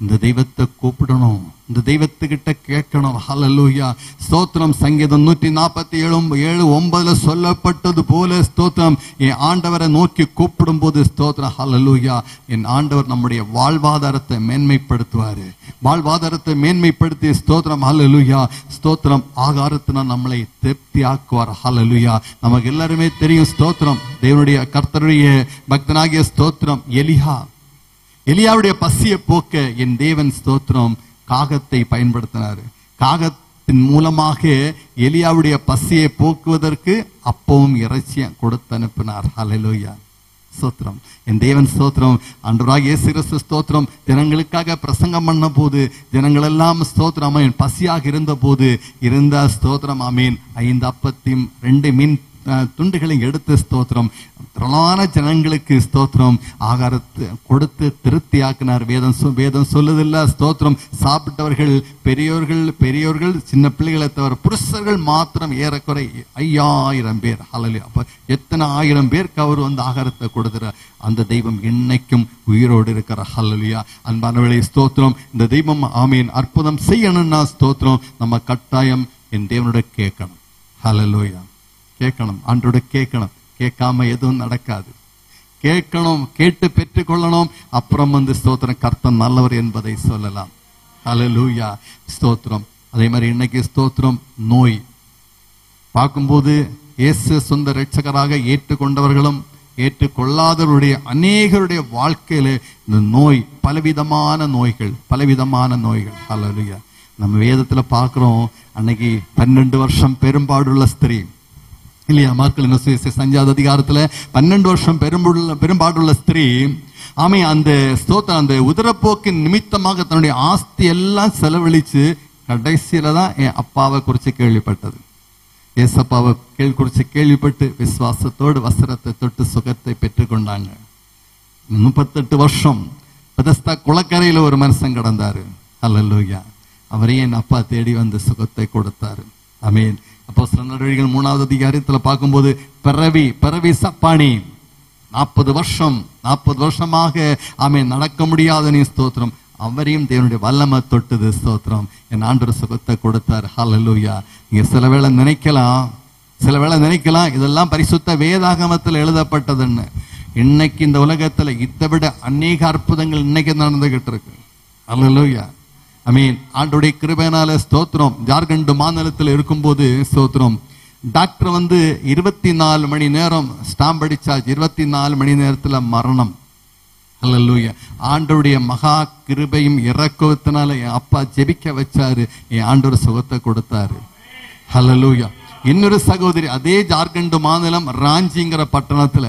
இந்த தெய்வத்தை கூப்பிடணும், இந்த தெய்வத்துக்கிட்ட கேட்கணும். ஹல்லேலூயா. ஸ்தோத்திரம். சங்கீதம் 147:9 சொல்லப்பட்டது போல ஸ்தோத்திரம் என் ஆண்டவரை நோக்கி கூப்பிடும் போது ஸ்தோத்திரம் ஹல்லேலூயா என் ஆண்டவர் நம்முடைய வாழ்வாதாரத்தை மேன்மைப்படுத்துவாரு. வாழ்வாதாரத்தை மேன்மைப்படுத்தி ஸ்தோத்திரம் ஹல்லேலூயா. ஸ்தோத்திரம் ஆகாரத்தினால் நம்மளை திருப்தி ஆக்குவார். ஹல்லேலூயா. நமக்கு எல்லாருமே தெரியும் ஸ்தோத்திரம் தேவனுடைய கர்த்தருடைய பக்தனாகிய ஸ்தோத்திரம் எலியாவுடைய பசியை போக்க என் தேவன் ஸ்தோத்திரம் காகத்தை பயன்படுத்தினாரு. காகத்தின் மூலமாக எலியாவுடைய பசியை போக்குவதற்கு அப்பவும் இறைச்சியும் கொடுத்து அனுப்பினார். ஹல்லேலூயா, ஸ்தோத்திரம். என் தேவன் ஸ்தோத்திரம். ஆண்டவராகிய இயேசு கிறிஸ்து ஸ்தோத்திரம் ஜனங்களுக்காக பிரசங்கம் பண்ண போது ஜனங்கள் எல்லாம் ஸ்தோத்திரம் ஆமென் பசியாக இருந்த போது இருந்த ஸ்தோத்திரம் ஆமென் 5 அப்பத்தையும் 2 மீன் துண்டுகளையும் எடுத்து ஸ்தோத்திரம் திரளான ஜனங்களுக்கு ஸ்தோத்திரம் ஆகாரத்தை கொடுத்து திருப்தியாக்கினார். வேதம் சொல்லுதில்ல ஸ்தோத்திரம் சாப்பிட்டவர்கள் பெரியோர்கள் சின்ன பிள்ளைகளை தவிர புருஷர்கள் மாத்திரம் ஏறக்குறை 5000 பேர். ஹல்லேலூயா. அப்ப எத்தனை 1000 பேருக்கு அவர் வந்து ஆகாரத்தை கொடுக்கிறார். அந்த தெய்வம் இன்னைக்கும் உயிரோடு இருக்கிறார். ஹல்லேலூயா. அன்பானவர்களே ஸ்தோத்திரம். இந்த தெய்வம் ஆமீன் அற்புதம் செய்யணும்னா ஸ்தோத்திரம் நம்ம கட்டாயம் என் தேவனோட கேட்கணும். ஹல்லேலூயா. கேட்கணும், ஆண்டோட கேட்கணும். கேட்காம எதுவும் நடக்காது. கேட்கணும், கேட்டு பெற்றுக்கொள்ளணும். அப்புறம் வந்து ஸ்தோத்திரம் கர்த்தர் நல்லவர் என்பதை சொல்லலாம். ஹல்லேலூயா, ஸ்தோத்திரம். அதே மாதிரி இன்னைக்கு ஸ்தோத்திரம் நோய் பார்க்கும்போது இயேசு சொந்த இரட்சகராக ஏற்றுக்கொண்டவர்களும் ஏற்றுக்கொள்ளாதவருடைய அநேகருடைய வாழ்க்கையில இந்த நோய் பலவிதமான நோய்கள். ஹல்லேலூயா. நம்ம வேதத்துல பார்க்கிறோம் அன்னைக்கு 12 வருஷம் பெரும்பாடுள்ள ஸ்திரீ இல்லையா? மார்க்கு சஞ்சாத அதிகாரத்துல 12 வருஷம் பெரும்பாடுள்ள ஸ்திரீ அந்த ஸ்தோத்திரம் அந்த உதரப்போக்கின் நிமித்தமாக தன்னுடைய ஆஸ்தி எல்லாம் செலவழிச்சு கடைசியில தான் என் அப்பாவை குறிச்சு கேள்விப்பட்டது. ஏசப்பாவை குறிச்சு கேள்விப்பட்டு விசுவாசத்தோடு வஸ்திரத்தை தொட்டு சுகத்தை பெற்றுக்கொண்டாங்க. 38 வருஷம் பெதஸ்தா குளக்கரையில ஒரு மனுஷன் கிடந்தாரு. ஹல்லேலூயா. அவரே என் அப்பா தேடி வந்து சுகத்தை கொடுத்தாரு. ஆமென். அப்போஸ்தலர் நடவடிக்கைகள் 3வது அதிகாரத்துல பார்க்கும்போது பிறவி சப்பானி 40 வருஷமாக ஆமென் நடக்க முடியாத நீ ஸ்தோத்திரம் அவரையும் தேவனுடைய வல்லமை தொட்டது. ஸ்தோத்திரம் என் ஆண்டவர் சுகத்தை கொடுத்தார். ஹல்லேலூயா. நீங்க சில வேளை நினைக்கலாம் இதெல்லாம் பரிசுத்த வேதாகமத்தில் எழுதப்பட்டதுன்னு. இன்னைக்கு இந்த உலகத்துல இதை விட அநேக அற்புதங்கள் இன்னைக்கு நடந்துகிட்டு இருக்கு. ஹல்லேலூயா. ஆமென். ஆண்டவருடைய கிருபையினால ஸ்தோத்திரம் ஜார்க்கண்ட் மாநிலத்தில் இருக்கும்போது ஸ்தோத்திரம் டாக்டர் வந்து 24 மணி நேரம் ஸ்டாம்ப் அடிச்சாச்சு. 24 மணி நேரத்துல மரணம். ஹல்லேலூயா. ஆண்டவருடைய மகா கிருபையும் இரக்கத்தினால என் அப்பா ஜெபிக்க வச்சாரு. என் ஆண்டவர் சுகத்தை கொடுத்தாரு. ஹல்லேலூயா. இன்னொரு சகோதரி அதே ஜார்க்கண்ட் மாநிலம் ராஞ்சிங்கிற பட்டணத்துல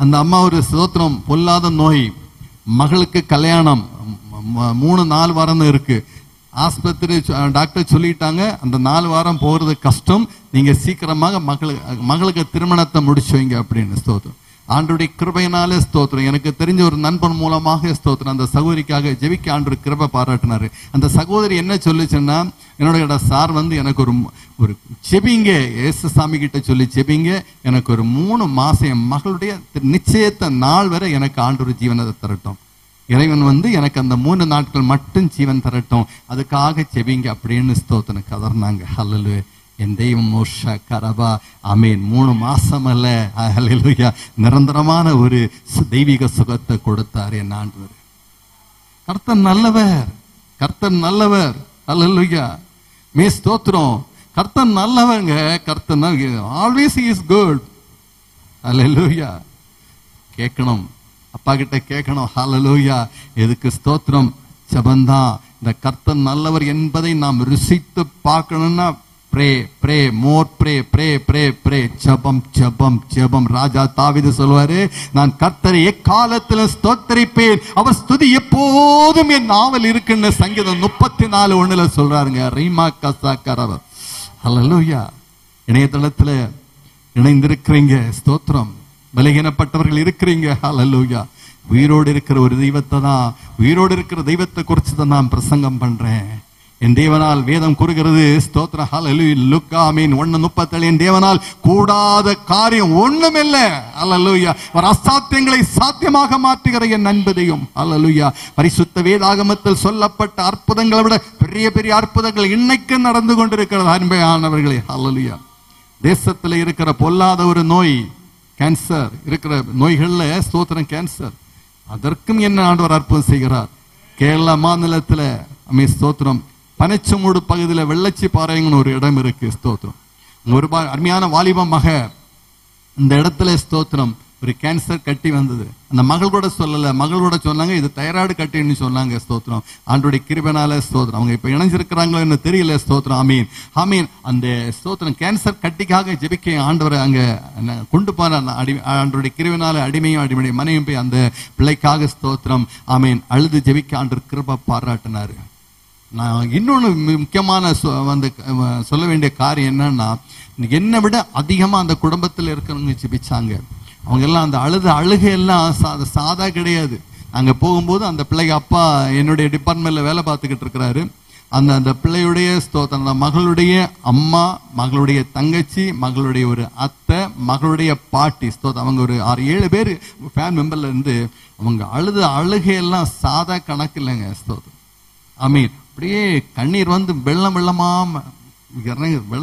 அந்த அம்மா ஒரு ஸ்தோத்திரம் பொல்லாத நோய், மகளுக்கு கல்யாணம் 3-4 வாரம் இருக்கு. ஆஸ்பத்திரி டாக்டர் சொல்லிட்டாங்க அந்த 4 வாரம் போறது கஷ்டம், நீங்க சீக்கிரமாக மகளுக்கு திருமணத்தை முடிச்சு வைங்க அப்படின்னு. ஸ்தோத்திரம் ஆண்டவருடைய கிருபையினாலே ஸ்தோத்திரம். எனக்கு தெரிஞ்ச ஒரு நண்பன் மூலமாக ஸ்தோத்திரம் அந்த சகோதரிக்காக ஜெபிக்க ஆண்டவர் கிருபை பாராட்டினாரு. அந்த சகோதரி என்ன சொல்லுச்சுன்னா என்னோட சார் வந்து எனக்கு ஒரு செபிங்க ஏசு சாமி கிட்ட சொல்லி செபிங்க, எனக்கு ஒரு 3 மாசம் என் மகளுடைய நிச்சயத்த நாள் வரை எனக்கு ஆண்டவர் ஜீவனத்தை தரட்டும். இறைவன் வந்து எனக்கு அந்த 3 நாட்கள் மட்டும் ஜீவன் தரட்டும், அதுக்காக செபிங்க அப்படின்னு ஸ்தோத்திரம் கதர்னாங்க. ஹல்லேலூயா. என் தெய்வம் மோஷா கரபா ஆமென் 3 மாசம் அல்ல ஹல்லேலூயா நிரந்தரமான ஒரு தெய்வீக சுகத்தை கொடுத்தார் என் ஆண்டவர். கர்த்தர் நல்லவர். ஹல்லேலூயா. மே ஸ்தோத்திரம். கர்த்தர் நல்லவங்க. கர்த்தர் ஆல்வேஸ் இஸ் குட். ஹல்லேலூயா. கேட்கணும், அப்பா கிட்ட கேட்கணும். ஹல்லேலூயா. எதுக்கு ஸ்தோத்திரம்? ஜெபந்தான். இந்த கர்த்தர் நல்லவர் என்பதை நாம் ருசித்து பார்க்கணும்னா pray more pray ஜெபம். ராஜா தாவீது சொல்வாரு, நான் கர்த்தரை எக்காலத்திலும் ஸ்தோத்திரிப்பேன், அவர் ஸ்துதி எப்போதும் என் நாவல் இருக்குன்னு சங்கீதம் 34:1 சொல்றாருங்க. ரீமா கசா கரவ. ஹல்லேலூயா. இணையதளத்துல இணைந்திருக்கிறீங்க ஸ்தோத்திரம். பலகீனப்பட்டவர்கள் இருக்கிறீங்க. ஹல்லேலூயா. உயிரோடு இருக்கிற ஒரு தெய்வத்தை குறித்து தான் நான் பிரசங்கம் பண்றேன். என் தேவனால் வேதம் கூறுகிறது ஸ்தோத்திரம். ஹல்லேலூயா. லூக்கா 1:37 என் தேவனால் கூடாத காரியம் ஒண்ணுமில்லை. ஹல்லேலூயா. அவர் அசாத்தியங்களை சாத்தியமாக மாற்றுகிற என் அன்பதையும். ஹல்லேலூயா. பரிசுத்த வேதாகமத்தில் சொல்லப்பட்ட அற்புதங்களை விட பெரிய பெரிய அற்புதங்கள் இன்னைக்கு நடந்து கொண்டிருக்கிறது அன்பையானவர்களே. ஹல்லேலூயா. தேசத்துல இருக்கிற பொல்லாத ஒரு நோய் கேன்சர், இருக்கிற நோய்கள்ல ஸ்தோத்திரம் கேன்சர், அதற்கும் என்ன ஆண்டவர் அற்புதம் செய்கிறார். கேரளா மாநிலத்துல ஸ்தோத்திரம் பனைச்சமூடு பகுதியில் வெள்ளச்சி பாறைங்கன்னு ஒரு இடம் இருக்கு. ஸ்தோத்திரம் ஒரு அருமையான வாலிப மக இந்த இடத்துல ஸ்தோத்திரம் ஒரு கேன்சர் கட்டி வந்தது. அந்த மகள் கூட சொல்லல, மகள் கூட சொன்னாங்க இது தைராய்டு கட்டின்னு சொன்னாங்க. ஸ்தோத்திரம். ஆண்டவருடைய கிருபைனால ஸ்தோத்திரம். அவங்க இப்ப இணைஞ்சிருக்கிறாங்களோ என்ன தெரியல. ஸ்தோத்திரம். ஆமீன் ஆமீன். அந்த ஸ்தோத்திரம் கேன்சர் கட்டிக்காக ஜெபிக்க ஆண்டவரை அங்க கொண்டு போன ஆண்டவருடைய கிருபைனால அடிமையும் மனையும் போய் அந்த பிள்ளைக்காக ஸ்தோத்திரம் ஆமீன் அழுது ஜெபிக்க ஆண்டவர் கிருபை பாராட்டினாரு. நான் இன்னொன்னு முக்கியமான சொல்ல வேண்டிய காரியம் என்னன்னா, என்னை விட அதிகமா அந்த குடும்பத்தில் இருக்கிறவங்க ஜெபிச்சாங்க. அவங்க எல்லாம் அந்த அழுகையெல்லாம் சாதா கிடையாது. அங்க போகும்போது அந்த பிள்ளைக்கு அப்பா என்னுடைய டிபார்ட்மெண்ட்ல வேலை பார்த்துக்கிட்டு இருக்கிறாரு. அந்த பிள்ளையுடைய ஸ்தோத்திரம், அந்த மகளுடைய அம்மா, மகளுடைய தங்கச்சி, மகளுடைய ஒரு அத்தை, மகளுடைய பாட்டி ஸ்தோத்திரம், அவங்க ஒரு 6-7 பேர் ஃபேமிலி மெம்பர்ல இருந்து அவங்க அழுகையெல்லாம் சாதா கணக்கு இல்லைங்க. ஸ்தோத்திரம். ஆமீன். அப்படியே கண்ணீர் வந்து வெள்ளம்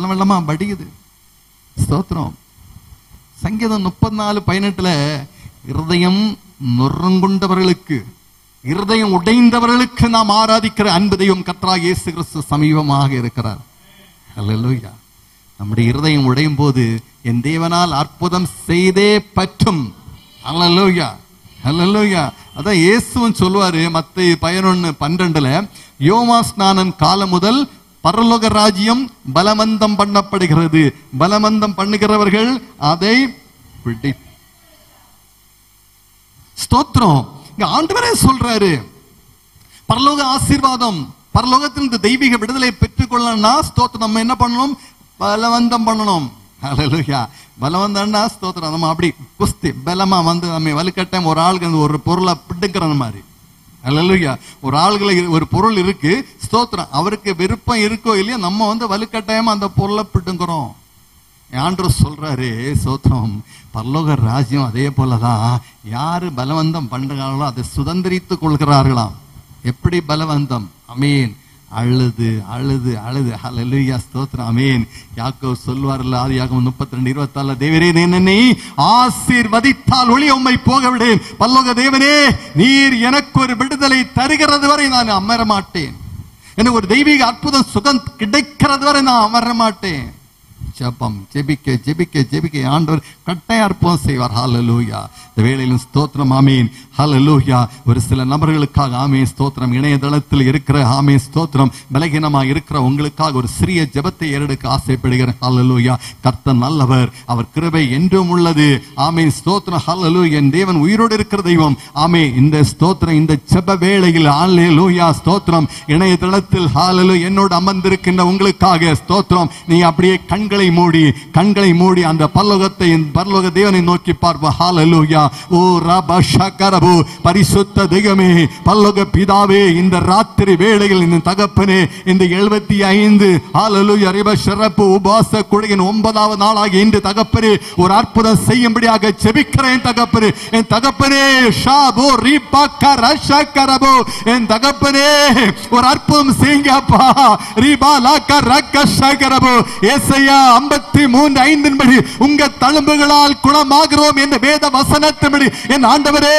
வெள்ளமா வடியுது. ஸ்தோத்திரம். சங்கீதம் 34:18 இருதயம் நொறுங்குண்டவர்களுக்கு, இருதயம் உடைந்தவர்களுக்கு நாம் ஆராதிக்கிற அன்பு தெய்வம் கர்த்தராகிய இயேசு கிறிஸ்து சமீபமாக இருக்கிறார். அல்லேலூயா. நம்முடைய இருதயம் உடையும் போது என் தேவனால் அற்புதம் செய்தே பற்றும். அல்லேலூயா அல்லேலூயா. அதான் இயேசுவும் சொல்லுவாரு மத்தேயு 11:12 யோவா ஸ்நானன் காலம் முதல் பரலோக ராஜ்யம் பலவந்தம் பண்ணப்படுகிறது, பலவந்தம் பண்ணுகிறவர்கள் அதை பிடி. ஸ்தோத்திரம். இங்க ஆண்டவரே சொல்றாரு பரலோக ஆசீர்வாதம், பரலோகத்தில் இந்த தெய்வீக விடுதலை பெற்றுக்கொள்ளணும்னா ஸ்தோத்திரம் நம்ம என்ன பண்ணணும்? பலவந்தம் பண்ணணும். அல்லேலூயா. பலவந்தம்னா ஸ்தோத்திரம் நம்ம அப்படி குஸ்தி பலமா வந்து நம்ம வலுக்கட்டாயம் ஒரு ஆளுக்கு ஒரு பொருளை பிடுக்கிற மாதிரி. அல்லேலூயா. ஒரு ஆளுகளை ஒரு பொருள் இருக்கு ஸ்தோத்திரம், அவருக்கு விருப்பம் இருக்கோ இல்லையா நம்ம வந்து வலுக்கட்டாயமா அந்த பொருளை பிடுங்குறோம். ஆண்டவர் சொல்றாரு ஸ்தோத்திரம் பரலோக ராஜ்யம் அதே போலதான் யாரு பலவந்தம் பண்றாங்களோ அதை சுதந்திரித்துக் கொள்கிறார்களாம். எப்படி பலவந்தம்? ஆமீன். அழுது அழுது அழுது. ஹல்லேலூயா. ஸ்தோத்திரம். ஆமீன். யாக்கோபு சொல்வார்ல ஆதியாகமம் 32:24 தேவரே என்னை ஆசீர்வதித்தால் ஒழிய உம்மை போக விடேன். பரலோக தேவனே நீர் எனக்கு ஒரு விடுதலை தருகிறது வரை நான் அமர மாட்டேன். எனக்கு ஒரு தெய்வீக அற்புதம் சுகம் கிடைக்கிறது வரை நான் அமர மாட்டேன். ஜெபம் ஜெபிக்க ஜெபிக்க ஜெபிக்க ஆண்டவர் கட்டாய அற்புதம் செய்வார். ஹல்லேலூயா. இந்த வேளையிலும் ஸ்தோத்திரம். ஆமீன். ஹல்லேலூயா. ஒரு சில நபர்களுக்காக ஆமீன் ஸ்தோத்திரம். இணையதளத்தில் இருக்கிற ஆமீன் ஸ்தோத்திரம் பலகீனமா இருக்கிற உங்களுக்காக ஒரு சிறிய ஜெபத்தை ஏறெடுக்க ஆசைப்படுகிறேன். ஹல்லேலூயா. கர்த்தர் நல்லவர், அவர் கிருபை என்றும் உள்ளது. ஆமீன் ஸ்தோத்திரம். ஹல்லேலூயா. என் தேவன் உயிரோடு இருக்கிற தெய்வம். ஆமீன். இந்த ஸ்தோத்திரம் இந்த ஜெப வேளையில் ஹல்லேலூயா ஸ்தோத்திரம் இணையதளத்தில் ஹல்லேலூயா என்னோடு அமர்ந்திருக்கின்ற உங்களுக்காக ஸ்தோத்திரம். நீ அப்படியே கண்களை மூடி அந்த பரலோக தேவனை நோக்கி பார்ப்போம். ஹல்லேலூயா. ஓ ரப ஷகரபு. பரிசுத்த தெய்வமே, பரலோக பிதாவே, இந்த ராத்திரி வேளையில் இந்த தகப்பனே இந்த 75 ஹல்லேலூயா ரிப ஷரப்பு உபாச குடையின் 9வது நாளாகி இன்று தகப்பனே ஒரு அற்புதம் செய்யும்படியாக ஜெபிக்கிறேன் தகப்பனே. என் தகப்பனே ஷாபு ரிப கரஷகரபு. என் தகப்பனே ஒரு அற்புதம் செய்யுங்க அப்பா. ரிபா லக ரகஷகரபு. ஏசாயா 53:5 படி உங்க தழும்புகளால் குணமாகிறோம் என்ற வேத வசனத்தின்படி என் ஆண்டவரே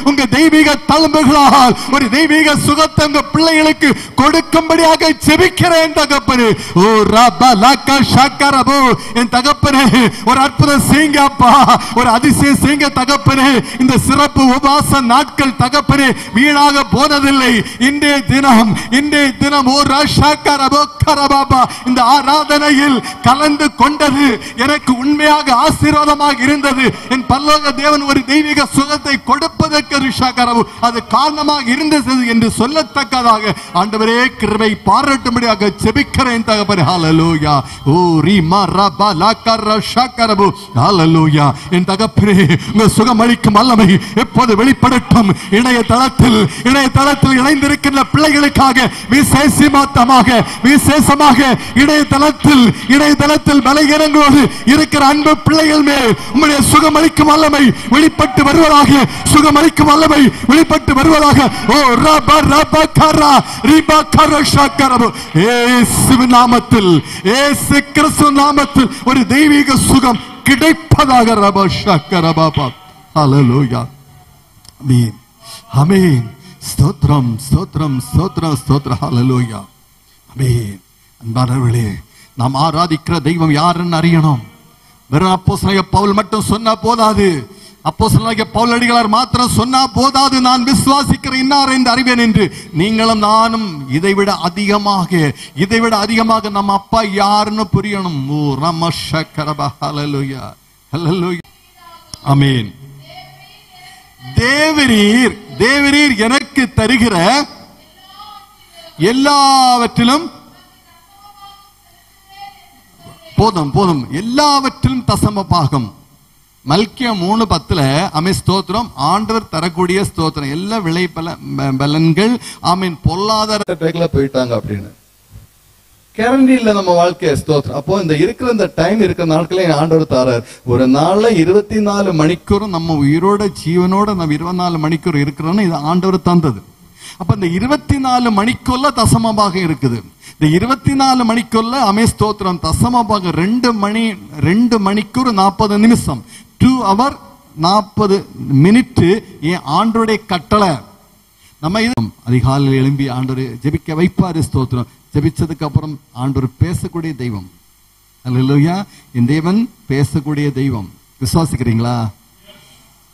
உங்க தெய்வீக தழும்புகளால் ஒரு தெய்வீக சுகத்தை உங்க பிள்ளைகளுக்கு கொடுக்கும்படியாக ஜெபிக்கிறேன் தகப்பனே. ஓ ரப லக ஷகரபு. என் தகப்பனே ஒரு அற்புதம் செய்யுங்க அப்பா. ஒரு அதிசயம் செய்யுங்க தகப்பனே. இந்த சிறப்பு உபவாச நாட்கள் தகப்பனே வீணாக போனதில்லை. இன்றைய தினம் ஓ ரஷகரபு கரபாபா இந்த ஆராதனையில் கலந்து கொண்டது எனக்கு உண்மையாக ஆசீர்வாதமாக இருந்தது. என் பரலோக தேவன் ஒரு தெய்வீக சுகத்தை கொடுப்பதற்கு அது காரணமாக இருந்தது என்று சொல்லத்தக்கதாக ஆண்டவரே கிருபை பாராட்டும்படியாக ஜெபிக்கிறேன் தகப்பனே. ஹல்லேலூயா. ஓ ரிமா ரபா லகர ஷகரபு. ஹல்லேலூயா. என் தகப்பனே உங்க சுகமளிக்கும் வல்லமை எப்போது வெளிப்படட்டும். இணையதளத்தில் இணைந்திருக்கின்ற பிள்ளைகளுக்காக விசேஷமாக இணையதளத்தில் பலகீனங்களோடு இருக்கிற அன்பு பிள்ளைகள் மேல் உம்முடைய சுகமளிக்கும் வல்லமை வெளிப்பட்டு வருவதாக. சுகமளிக்கும் வல்லமை வெளிப்பட்டு வருவதாக. ஓ ரப ரப கரா ரிப கரஷகரபு. இயேசுவின் நாமத்தில், இயேசு கிறிஸ்து நாமத்தில் ஒரு தெய்வீக சுகம் கிடைப்பதாக. ரப ஷகரபாபா. ஹல்லேலூயா. ஆமென். ஆமென். ஸ்தோத்திரம் ஸ்தோத்திரம் ஸ்தோத்திரம் ஸ்தோத்திரம். ஹல்லேலூயா. ஆமென். அன்பானவர்களே, நாம் ஆராதிக்கிற தெய்வம் யாருன்னு அறியணும். வெறும் அப்போஸ்தலனாகிய பவுல் மட்டும் சொன்னா போதாது. அப்போஸ்தலனாகிய பவுலடிகளார் மாத்திரம் சொன்னா போதாது, நான் விசுவாசிக்கிற இன்னார் என்று அறிவேன் என்று நீங்களும் நானும் இதைவிட அதிகமாக நம்ம அப்பா யாருன்னு புரியணும். ஓ ரமஷக்கரப ஹல்லேலூயா ஹல்லேலூயா ஆமென். தேவரீர் எனக்கு தருகிற எல்லாவற்றிலும் போதும் எல்லாவற்றிலும் தசம பாகம். மல்கியா 3:10 அமே ஸ்தோத்திரம், ஆண்டவர் தரக்கூடிய ஸ்தோத்திரம். எல்லா விளை பலன்கள் ஆமீன் பொருளாதார போயிட்டாங்க அப்படின்னு கேரண்டி இல்ல நம்ம வாழ்க்கை. ஸ்தோத்திரம். அப்போ இந்த டைம் இருக்கிற நாட்களே ஆண்டவர் தாரார். ஒரு நாள்ல 24 மணிக்கூறும் நம்ம உயிரோட ஜீவனோட நம்ம 24 மணிக்கூர் இருக்கிறோம்னு இது ஆண்டவர் தந்தது. அப்ப இந்த 24 மணிக்குள்ள தசமமாக இருக்குது. இந்த 24 மணிக்குள்ள அமே ஸ்தோத்திரம் தசமமாக 2 மணிக்கூர் 40 நிமிஷம் 2 hour 40 minute என் ஆண்டவருடைய கட்டளை. நம்ம அதிகாலையில் எழும்பி ஆண்டவர் ஜெபிக்க வைப்பாரு. ஸ்தோத்திரம். ஜெபிச்சதுக்கு அப்புறம் ஆண்டவர் பேசக்கூடிய தெய்வம். அல்லேலூயா. என் தேவன் பேசக்கூடிய தெய்வம். விசுவாசிக்கிறீங்களா?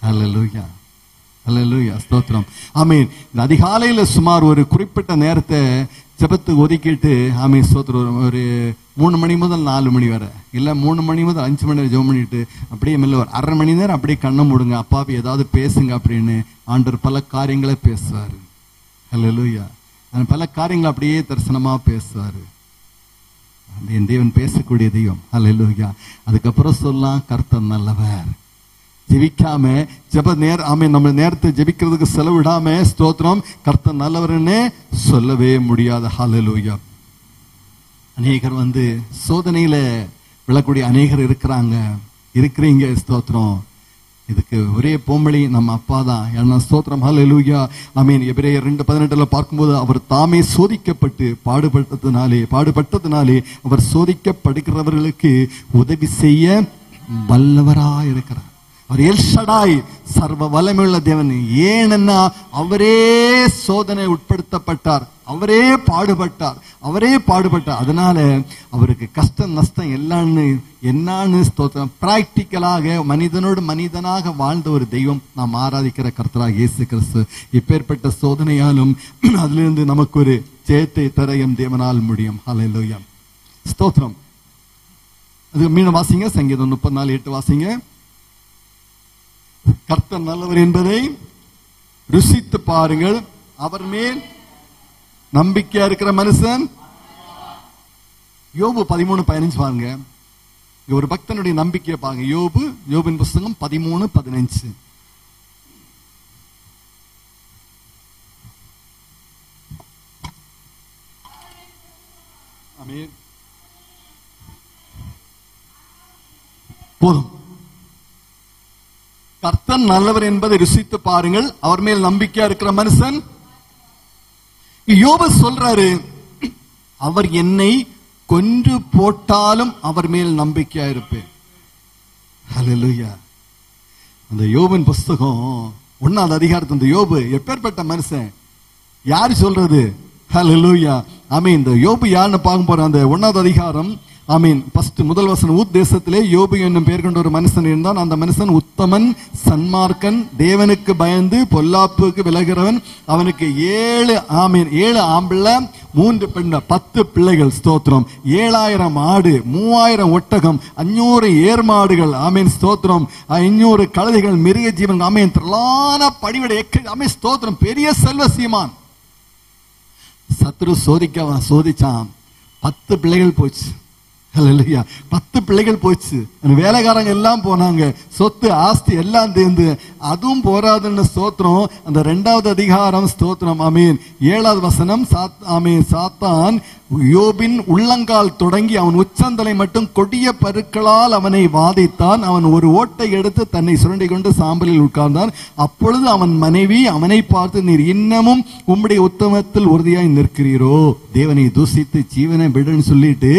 அல்லேலூயா அல்லேலூயா ஸ்தோத்திரம் ஆமென். இந்த அதிகாலையில சுமார் ஒரு குறிப்பிட்ட நேரத்தை ஜெபத்துக்கு ஒதுக்கிட்டு ஆமென் ஸ்தோத்திரம் ஒரு 3 மணி முதல் 4 மணி வரை, இல்ல 3 மணி முதல் 5 மணி வரை ஜெபம் பண்ணிட்டு அப்படியே மெல்ல ஒரு 1/2 மணி நேரம் அப்படியே கண்ணை மூடுங்க, அப்பாவி ஏதாவது பேசுங்க அப்படின்னு ஆண்டவர் பல காரியங்களை பேசுவாரு. அல்லேலூயா. பல காரியங்களை அப்படியே தரிசனமா பேசுவாரு. என் தேவன் பேசக்கூடிய தெய்வம். அல்லேலூயா. அதுக்கப்புறம் சொல்லலாம், கர்த்தர் நல்லவர். ஜெபிக்காம நம்ம நேரத்தை ஜெபிக்கிறதுக்கு செலவிடாம ஸ்தோத்திரம் கர்த்தர் நல்லவர்னே சொல்லவே முடியாது. ஹல்லேலூயா. அநேகர் சோதனையில விழக்கூடிய அநேகர் இருக்கிறீங்க. ஸ்தோத்திரம். இதுக்கு ஒரே போம்பளி நம்ம அப்பா தான். ஏன்னா ஸ்தோத்திரம். ஹல்லேலூயா ஆமென். எபிரேயர் 2:18 பார்க்கும்போது அவர் தாமே சோதிக்கப்பட்டு பாடுபட்டதுனாலே அவர் சோதிக்கப்படுகிறவர்களுக்கு உதவி செய்ய வல்லவராயிருக்கிறார். அவர் எல்ஷடாய், சர்வ வல்லமையுள்ள தேவன். ஏன்னா அவரே சோதனை உட்படுத்தப்பட்டார், அவரே பாடுபட்டார். அதனால அவருக்கு கஷ்டம் நஷ்டம் என்னன்னு ஸ்தோத்திரம் பிராக்டிக்கலாக மனிதனோடு மனிதனாக வாழ்ந்த ஒரு தெய்வம் நாம் ஆராதிக்கிற கர்த்தராகிய இயேசு கிறிஸ்து. இப்பேற்பட்ட சோதனையாலும் அதிலிருந்து நமக்கு ஒரு ஜெயத்தை தர எம் தேவனால் முடியும். ஹல்லேலூயா ஸ்தோத்திரம். அது மீண்டும் வாசிங்க, சங்கீதம் 34:8 வாசிங்க. கர்த்தர் நல்லவர் என்பதை ருசித்து பாருங்கள், அவர் மேல் நம்பிக்கையா இருக்கிற மனுஷன். யோபு 13:15 பாருங்க. ஒரு பக்தனுடைய நம்பிக்கையை பாருங்க. யோபின் புஸ்தகம் 13:15. போதும். கர்த்தர் நல்லவர் என்பதை ருசித்து பாருங்கள், அவர் மேல் நம்பிக்கையா இருக்கிற மனுஷன். யோபு சொல்றாரு, அவர் என்னை கொன்று போட்டாலும் அவர் மேல் நம்பிக்கையா இருப்பேன். ஹல்லேலூயா. அந்த யோபின் புஸ்தகம் 1ஆவது அதிகாரத்து அந்த யோபு எப்பேற்பட்ட மனுஷன் யாரு சொல்றது? ஹல்லேலூயா ஆமென். இந்த யோபு யாருன்னு பார்க்க போறோம். அந்த 1ஆவது அதிகாரம் ஆமீன். முதல் வசனம், ஊத் தேசத்திலே யோபு என்னும் பெயர் கொண்ட ஒரு மனுஷன் இருந்தான். அந்த மனுஷன் உத்தமன், சன்மார்க்கன், தேவனுக்கு பயந்து பொல்லாப்புக்கு விலகிறவன். அவனுக்கு 7 ஆம்பிள்ளை 3 பெண், 10 பிள்ளைகள். ஸ்தோத்திரம். 7000 ஆடு, 3000 ஒட்டகம், 500 ஏர்மாடுகள். ஆமீன் ஸ்தோத்திரம். 500 கழுதைகள், மிருக ஜீவன். ஆமீன். திரளான படிவிட ஆமீன் ஸ்தோத்திரம். பெரிய செல்வ சீமான். சத்ரு சோதிச்சான். 10 பிள்ளைகள் போச்சு. 10 பிள்ளைகள் போச்சு. வேலைக்காரங்க எல்லாம் போனாங்க. சொத்து ஆஸ்தி எல்லாம் தேர்ந்து. அதுவும் போராதுன்னு ஸ்தோத்திரம். அந்த 2ஆவது அதிகாரம் ஸ்தோத்திரம் ஆமீன் 7ஆவது வசனம், சாத்தான் யோபின் உள்ளங்கால் தொடங்கி அவன் உச்சந்தலை மட்டும் கொடிய பருக்களால் அவனை வாதித்தான். அவன் ஒரு ஓட்டை எடுத்து தன்னை சுரண்டி கொண்டு சாம்பலில் உட்கார்ந்தான். அப்பொழுது அவன் மனைவி அவனை பார்த்து, நீர் இன்னமும் உம்முடைய உத்தமத்தில் உறுதியாய் நிற்கிறீரோ, தேவனை தூசித்து ஜீவனை விடுன்னு சொல்லிட்டு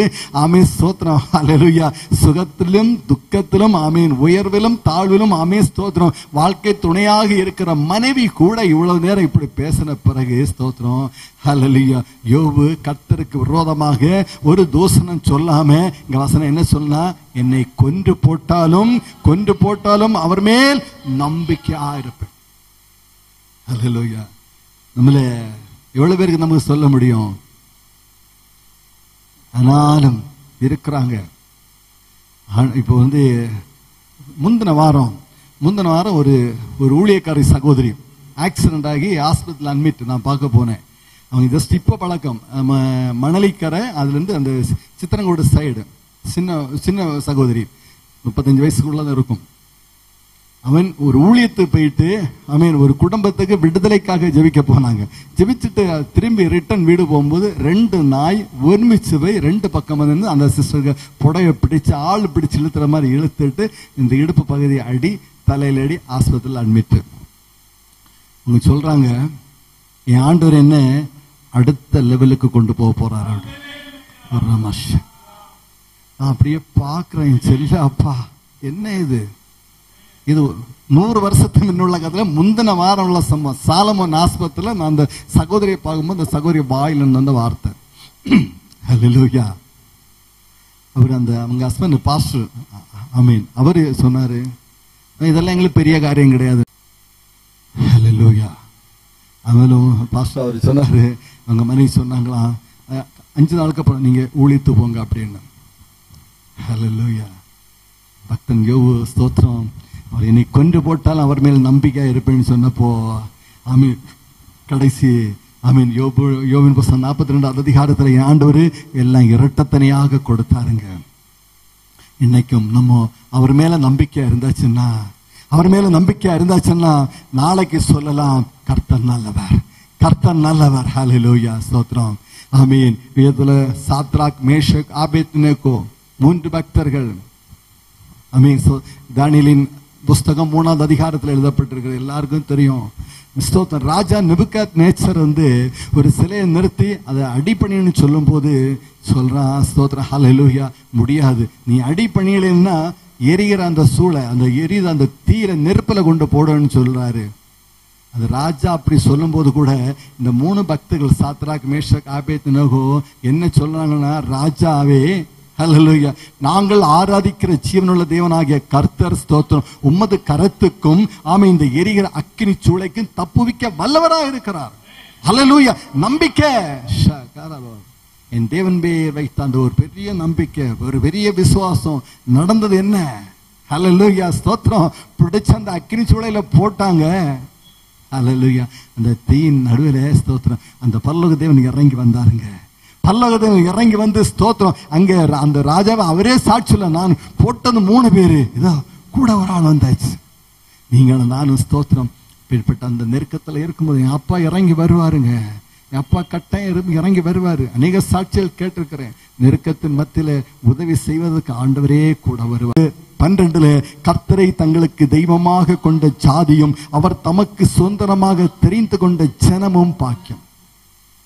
ஆமீன் ஸ்தோத்திரம். ஹல்லேலூயா. சுகத்திலும் துக்கத்திலும் ஆமீன், உயர்விலும் தாழ்விலும் ஆமீன் ஸ்தோத்திரம். வாழ்க்கை வாழ்க்கை துணையாக இருக்கிற மனைவி கூட இவ்வளவு நேரம் இப்படி பேசின பிறகு ஸ்தோத்திரம், ஹல்லேலூயா, யோபு கர்த்தருக்கு விரோதமாக ஒரு தூஷணம் சொல்லாம இங்க வசனம் என்ன சொன்னா, என்னை கொன்று போட்டாலும் அவர் மேல் நம்பிக்கையா இருப்பேன். ஹல்லேலூயா. நம்மள எவ்வளவு பேருக்கு நமக்கு சொல்ல முடியும்? ஆனாலும் இருக்கிறாங்க. இப்போ முந்தின வாரம் ஒரு ஊழியக்காரி சகோதரி ஆக்சிடென்ட் ஆகி ஹாஸ்பிட்டல் அட்மிட். நான் பார்க்க போனேன். அவங்க ஜஸ்ட் இப்போ பழக்கம், மணலிக்கரை அதுலேருந்து அந்த சித்திரங்கோடு சைடு, சின்ன சகோதரி 35 வயசுக்குள்ள இருக்கும். அவன் ஒரு ஊழியத்துக்கு போயிட்டு ஒரு குடும்பத்துக்கு விடுதலைக்காக ஜெபிக்க போனாங்க. ஜெபிச்சுட்டு திரும்பி ரிட்டர்ன் வீடு போகும்போது 2 நாய் ஒருமிச்சு போய் 2 பக்கம் வந்து அந்த சிஸ்டருக்கு புடவை பிடிச்சு ஆள் பிடிச்சு இழுத்துற மாதிரி இழுத்துட்டு இந்த இடுப்பு பகுதியை அடி, தலையில அடி, ஆஸ்பத்திரியில் அட்மிட். அவங்க சொல்றாங்க, என் ஆண்டவர் என்ன அடுத்த லெவலுக்கு கொண்டு போக போறாரு. நான் அப்படியே பாக்குறேன், செல்ல அப்பா என்ன இது 100 வருஷத்துக்கு முன்னுள்ள கதையில முந்தின வாரம் உள்ள சம்பவம். சாலமோன் ஆஸ்பத்திரியில் நான் அந்த சகோதரியை பார்க்கும்போது அந்த சகோதரி வாயிலிருந்து வந்த வார்த்தை, ஹல்லேலூயா. அவங்க ஹஸ்பண்ட் பாஸ்டர், அவரு சொன்னாரு, இதெல்லாம் எங்களுக்கு பெரிய காரியம் கிடையாது. ஹல்லேலூயா. அவரும் பாஸ்டர் அவர் சொன்னாரு, அவங்க மனைவி சொன்னாங்களாம், 5 நாளுக்கு அப்புறம் நீங்க ஊழித்து போங்க அப்படின்னு. ஹல்லேலூயா. பக்தன் யோபு ஸ்தோத்திரம், அவர் என்னை கொன்று போட்டால் அவர் மேல் நம்பிக்கையா இருப்பேன்னு சொன்னப்போ கடைசி யோபின் புஸ்தகம் 42 அதிகாரத்துல ஆண்டவர் எல்லாம் இரட்டத்தனையாக கொடுத்தாருங்க. இன்னைக்கும் நம்ம அவர் மேல நம்பிக்கையா இருந்தாச்சுன்னா நாளைக்கு சொல்லலாம், கர்த்தர் நல்லவர். ஹல்லேலூயா, ஸ்தோத்திரம். வேதத்துல சாத்ராக், மேஷக், ஆபேத்நேகோ 3 பக்தர்கள். தானியேலின் புஸ்தகம் 3ஆவது அதிகாரத்தில் எழுதப்பட்டிருக்கிறது, எல்லாருக்கும் தெரியும். ராஜா நெபுகாத்நேச்சர் ஒரு சிலையை நிறுத்தி அதை அடிப்பணின்னு சொல்லும் போது சொல்றான், ஸ்தோத்திரம், ஹல்லேலூயா, முடியாது, நீ அடிப்பணியிலன்னா எரிகிற அந்த சூளை, அந்த தீர நெருப்பில கொண்டு போடுன்னு சொல்றாரு. அந்த ராஜா அப்படி சொல்லும் போது கூட இந்த 3 பக்தர்கள் சாத்ராக், மேஷக், ஆபேத்நேகோ என்ன சொல்றாங்கன்னா, ராஜாவே, ஹல்லேலூயா, நாங்கள் ஆராதிக்கிற ஜீவனுள்ள தேவனாகிய கர்த்தர் ஸ்தோத்திரம், உம்மது கரத்துக்கும் இந்த எரிகிற அக்கினி சூளைக்கும் தப்புவிக்க வல்லவராக இருக்கிறார். ஹல்லேலூயா. நம்பிக்கை, என் தேவன் பேர் வைத்த அந்த ஒரு பெரிய நம்பிக்கை, ஒரு பெரிய விசுவாசம். நடந்தது என்ன? ஹல்லேலூயா, ஸ்தோத்திரம். பிடிச்ச அந்த அக்கினி சூளையில போட்டாங்க. ஹல்லேலூயா. அந்த தீயின் நடுவில் ஸ்தோத்திரம், அந்த பரலோக தேவன் இறங்கி வந்தாருங்க. இறங்கி வந்து ஸ்தோத்திரம், அங்க அந்த ராஜாவை அவரே சாட்சியில, நான் போட்டது 3 பேரு, இதோ கூட ஒரு ஆள் வந்தாச்சு. நீங்க நானும் ஸ்தோத்திரம் பிற்பட்ட அந்த நெருக்கத்துல இருக்கும்போது என் அப்பா இறங்கி வருவாருங்க. என் அப்பா கட்டாயம் இறங்கி வருவாரு. அநேக சாட்சிகள் கேட்டிருக்கிறேன். நெருக்கத்தின் மத்தியில உதவி செய்வதற்கு ஆண்டவரே கூட வருவார். 12 கர்த்தரை தங்களுக்கு தெய்வமாக கொண்ட ஜாதியும் அவர் தமக்கு சுதந்திரமாக தெரிந்து கொண்ட ஜனமும் பாக்கியம்.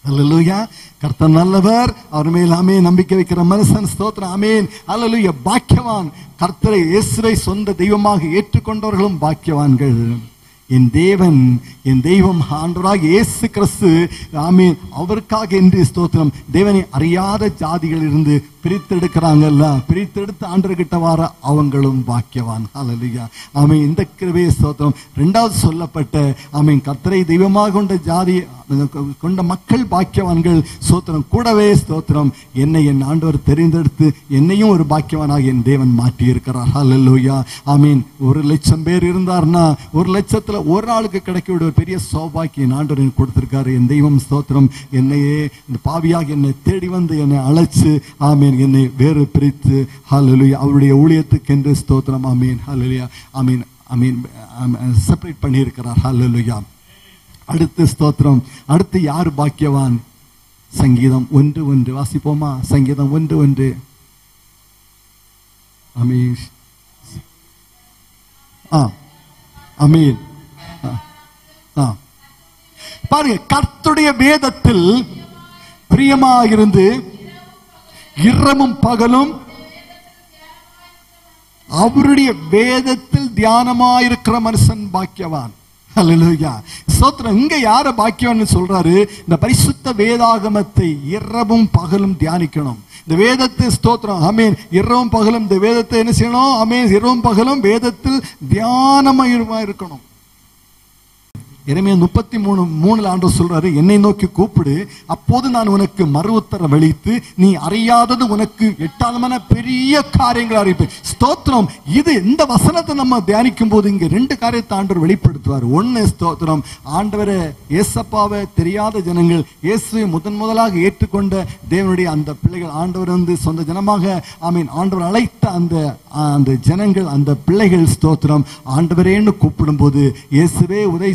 ஹல்லேலூயா. கர்த்தர் நல்லவர், அவர் மேல் நம்பிக்கை வைக்கிற மனுஷன் ஸ்தோத்திரம். ஹல்லேலூயா. பாக்கியவான். கர்த்தரை இயேசுவை சொந்த தெய்வமாக ஏற்றுக்கொண்டவர்களும் பாக்கியவான்கள். என் தெய்வம் ஆண்டவராக இயேசு கிறிஸ்து, அவருக்காக என்று ஸ்தோத்திரம், தேவனை அறியாத ஜாதிகள் இருந்து பிரித்தெடுக்கிறாங்கல்ல, பிரித்தெடுத்து ஆண்டவர்கிட்ட வர அவங்களும் பாக்கியவான். ஹல்லேலூயா. இந்த கிருபையை ஸ்தோத்திரம். 2வது சொல்லப்பட்ட கர்த்தரை தெய்வமாக கொண்ட ஜாதி கொண்ட மக்கள் பாக்கியவான்கள். ஸ்தோத்திரம். கூடவே ஸ்தோத்திரம், என்னை என் ஆண்டவர் தெரிந்தெடுத்து என்னையும் ஒரு பாக்கியவானாக என் தேவன் மாற்றி இருக்கிறார். ஹல்லேலூயா. 1,00,000 பேர் இருந்தார்னா 1,00,000த்துல ஒரு ஆளுக்கு கிடைக்க ஒரு பெரிய சௌபாக்கியம் ஆண்டவர் கொடுத்திருக்காரு. என் தெய்வம் ஸ்தோத்திரம், என்னையே இந்த பாவியாக என்னை தேடி வந்து என்னை அழைச்சு என்னை வேறு பிரித்து ஹல்லேலூயா அவருடைய ஊழியத்துக்கு என்று ஸ்தோத்திரம். ஹல்லேலூயா. செப்பரேட் பண்ணி இருக்கிறார். ஹல்லேலூயா. அடுத்து ஸ்தோத்திரம், அடுத்து யார் பாக்கியவான்? சங்கீதம் 1:1 வாசிப்போமா? சங்கீதம் 1:1. பாருங்க, கர்த்தருடைய வேதத்தில் பிரியமாயிருந்து இரவும் பகலும் அவருடைய வேதத்தில் தியானமாயிருக்கிற மனுஷன் பாக்கியவான். ஹல்லேலூயா. ஸ்தோத்திரம். இங்க யார பாக்கியவான்னு சொல்றாரு? இந்த பரிசுத்த வேதாகமத்தை இரவும் பகலும் தியானிக்கணும். இந்த வேதத்தை ஸ்தோத்திரம் ஆமென் இரவும் பகலும் இந்த வேதத்தை என்ன செய்யணும்? ஆமென் இரவும் பகலும் வேதத்தில் தியானமா இருக்கணும். எரேமியா 33:3 ஆண்டவர் சொல்றாரு, என்னை நோக்கி கூப்பிடு, அப்போது நான் உனக்கு மறு உத்தரவு அளித்து நீ அறியாதது உனக்கு எட்டாதமான பெரிய காரியங்களை அறிவிப்பேன். ஸ்தோத்திரம். இது இந்த வசனத்தை நம்ம தியானிக்கும் போது இங்க 2 காரியத்தை ஆண்டவர் வெளிப்படுத்துவார். ஒன்னு ஸ்தோத்திரம், ஆண்டவரை இயேசப்பாவை தெரியாத ஜனங்கள் இயேசுவை முதலாக ஏற்றுக்கொண்ட தேவனுடைய அந்த பிள்ளைகள், ஆண்டவர் வந்து சொந்த ஜனமாக ஆமீன் ஆண்டவர் அழைத்த அந்த ஜனங்கள், அந்த பிள்ளைகள் ஸ்தோத்திரம் ஆண்டவரேன்னு கூப்பிடும் போது இயேசுவே உதவி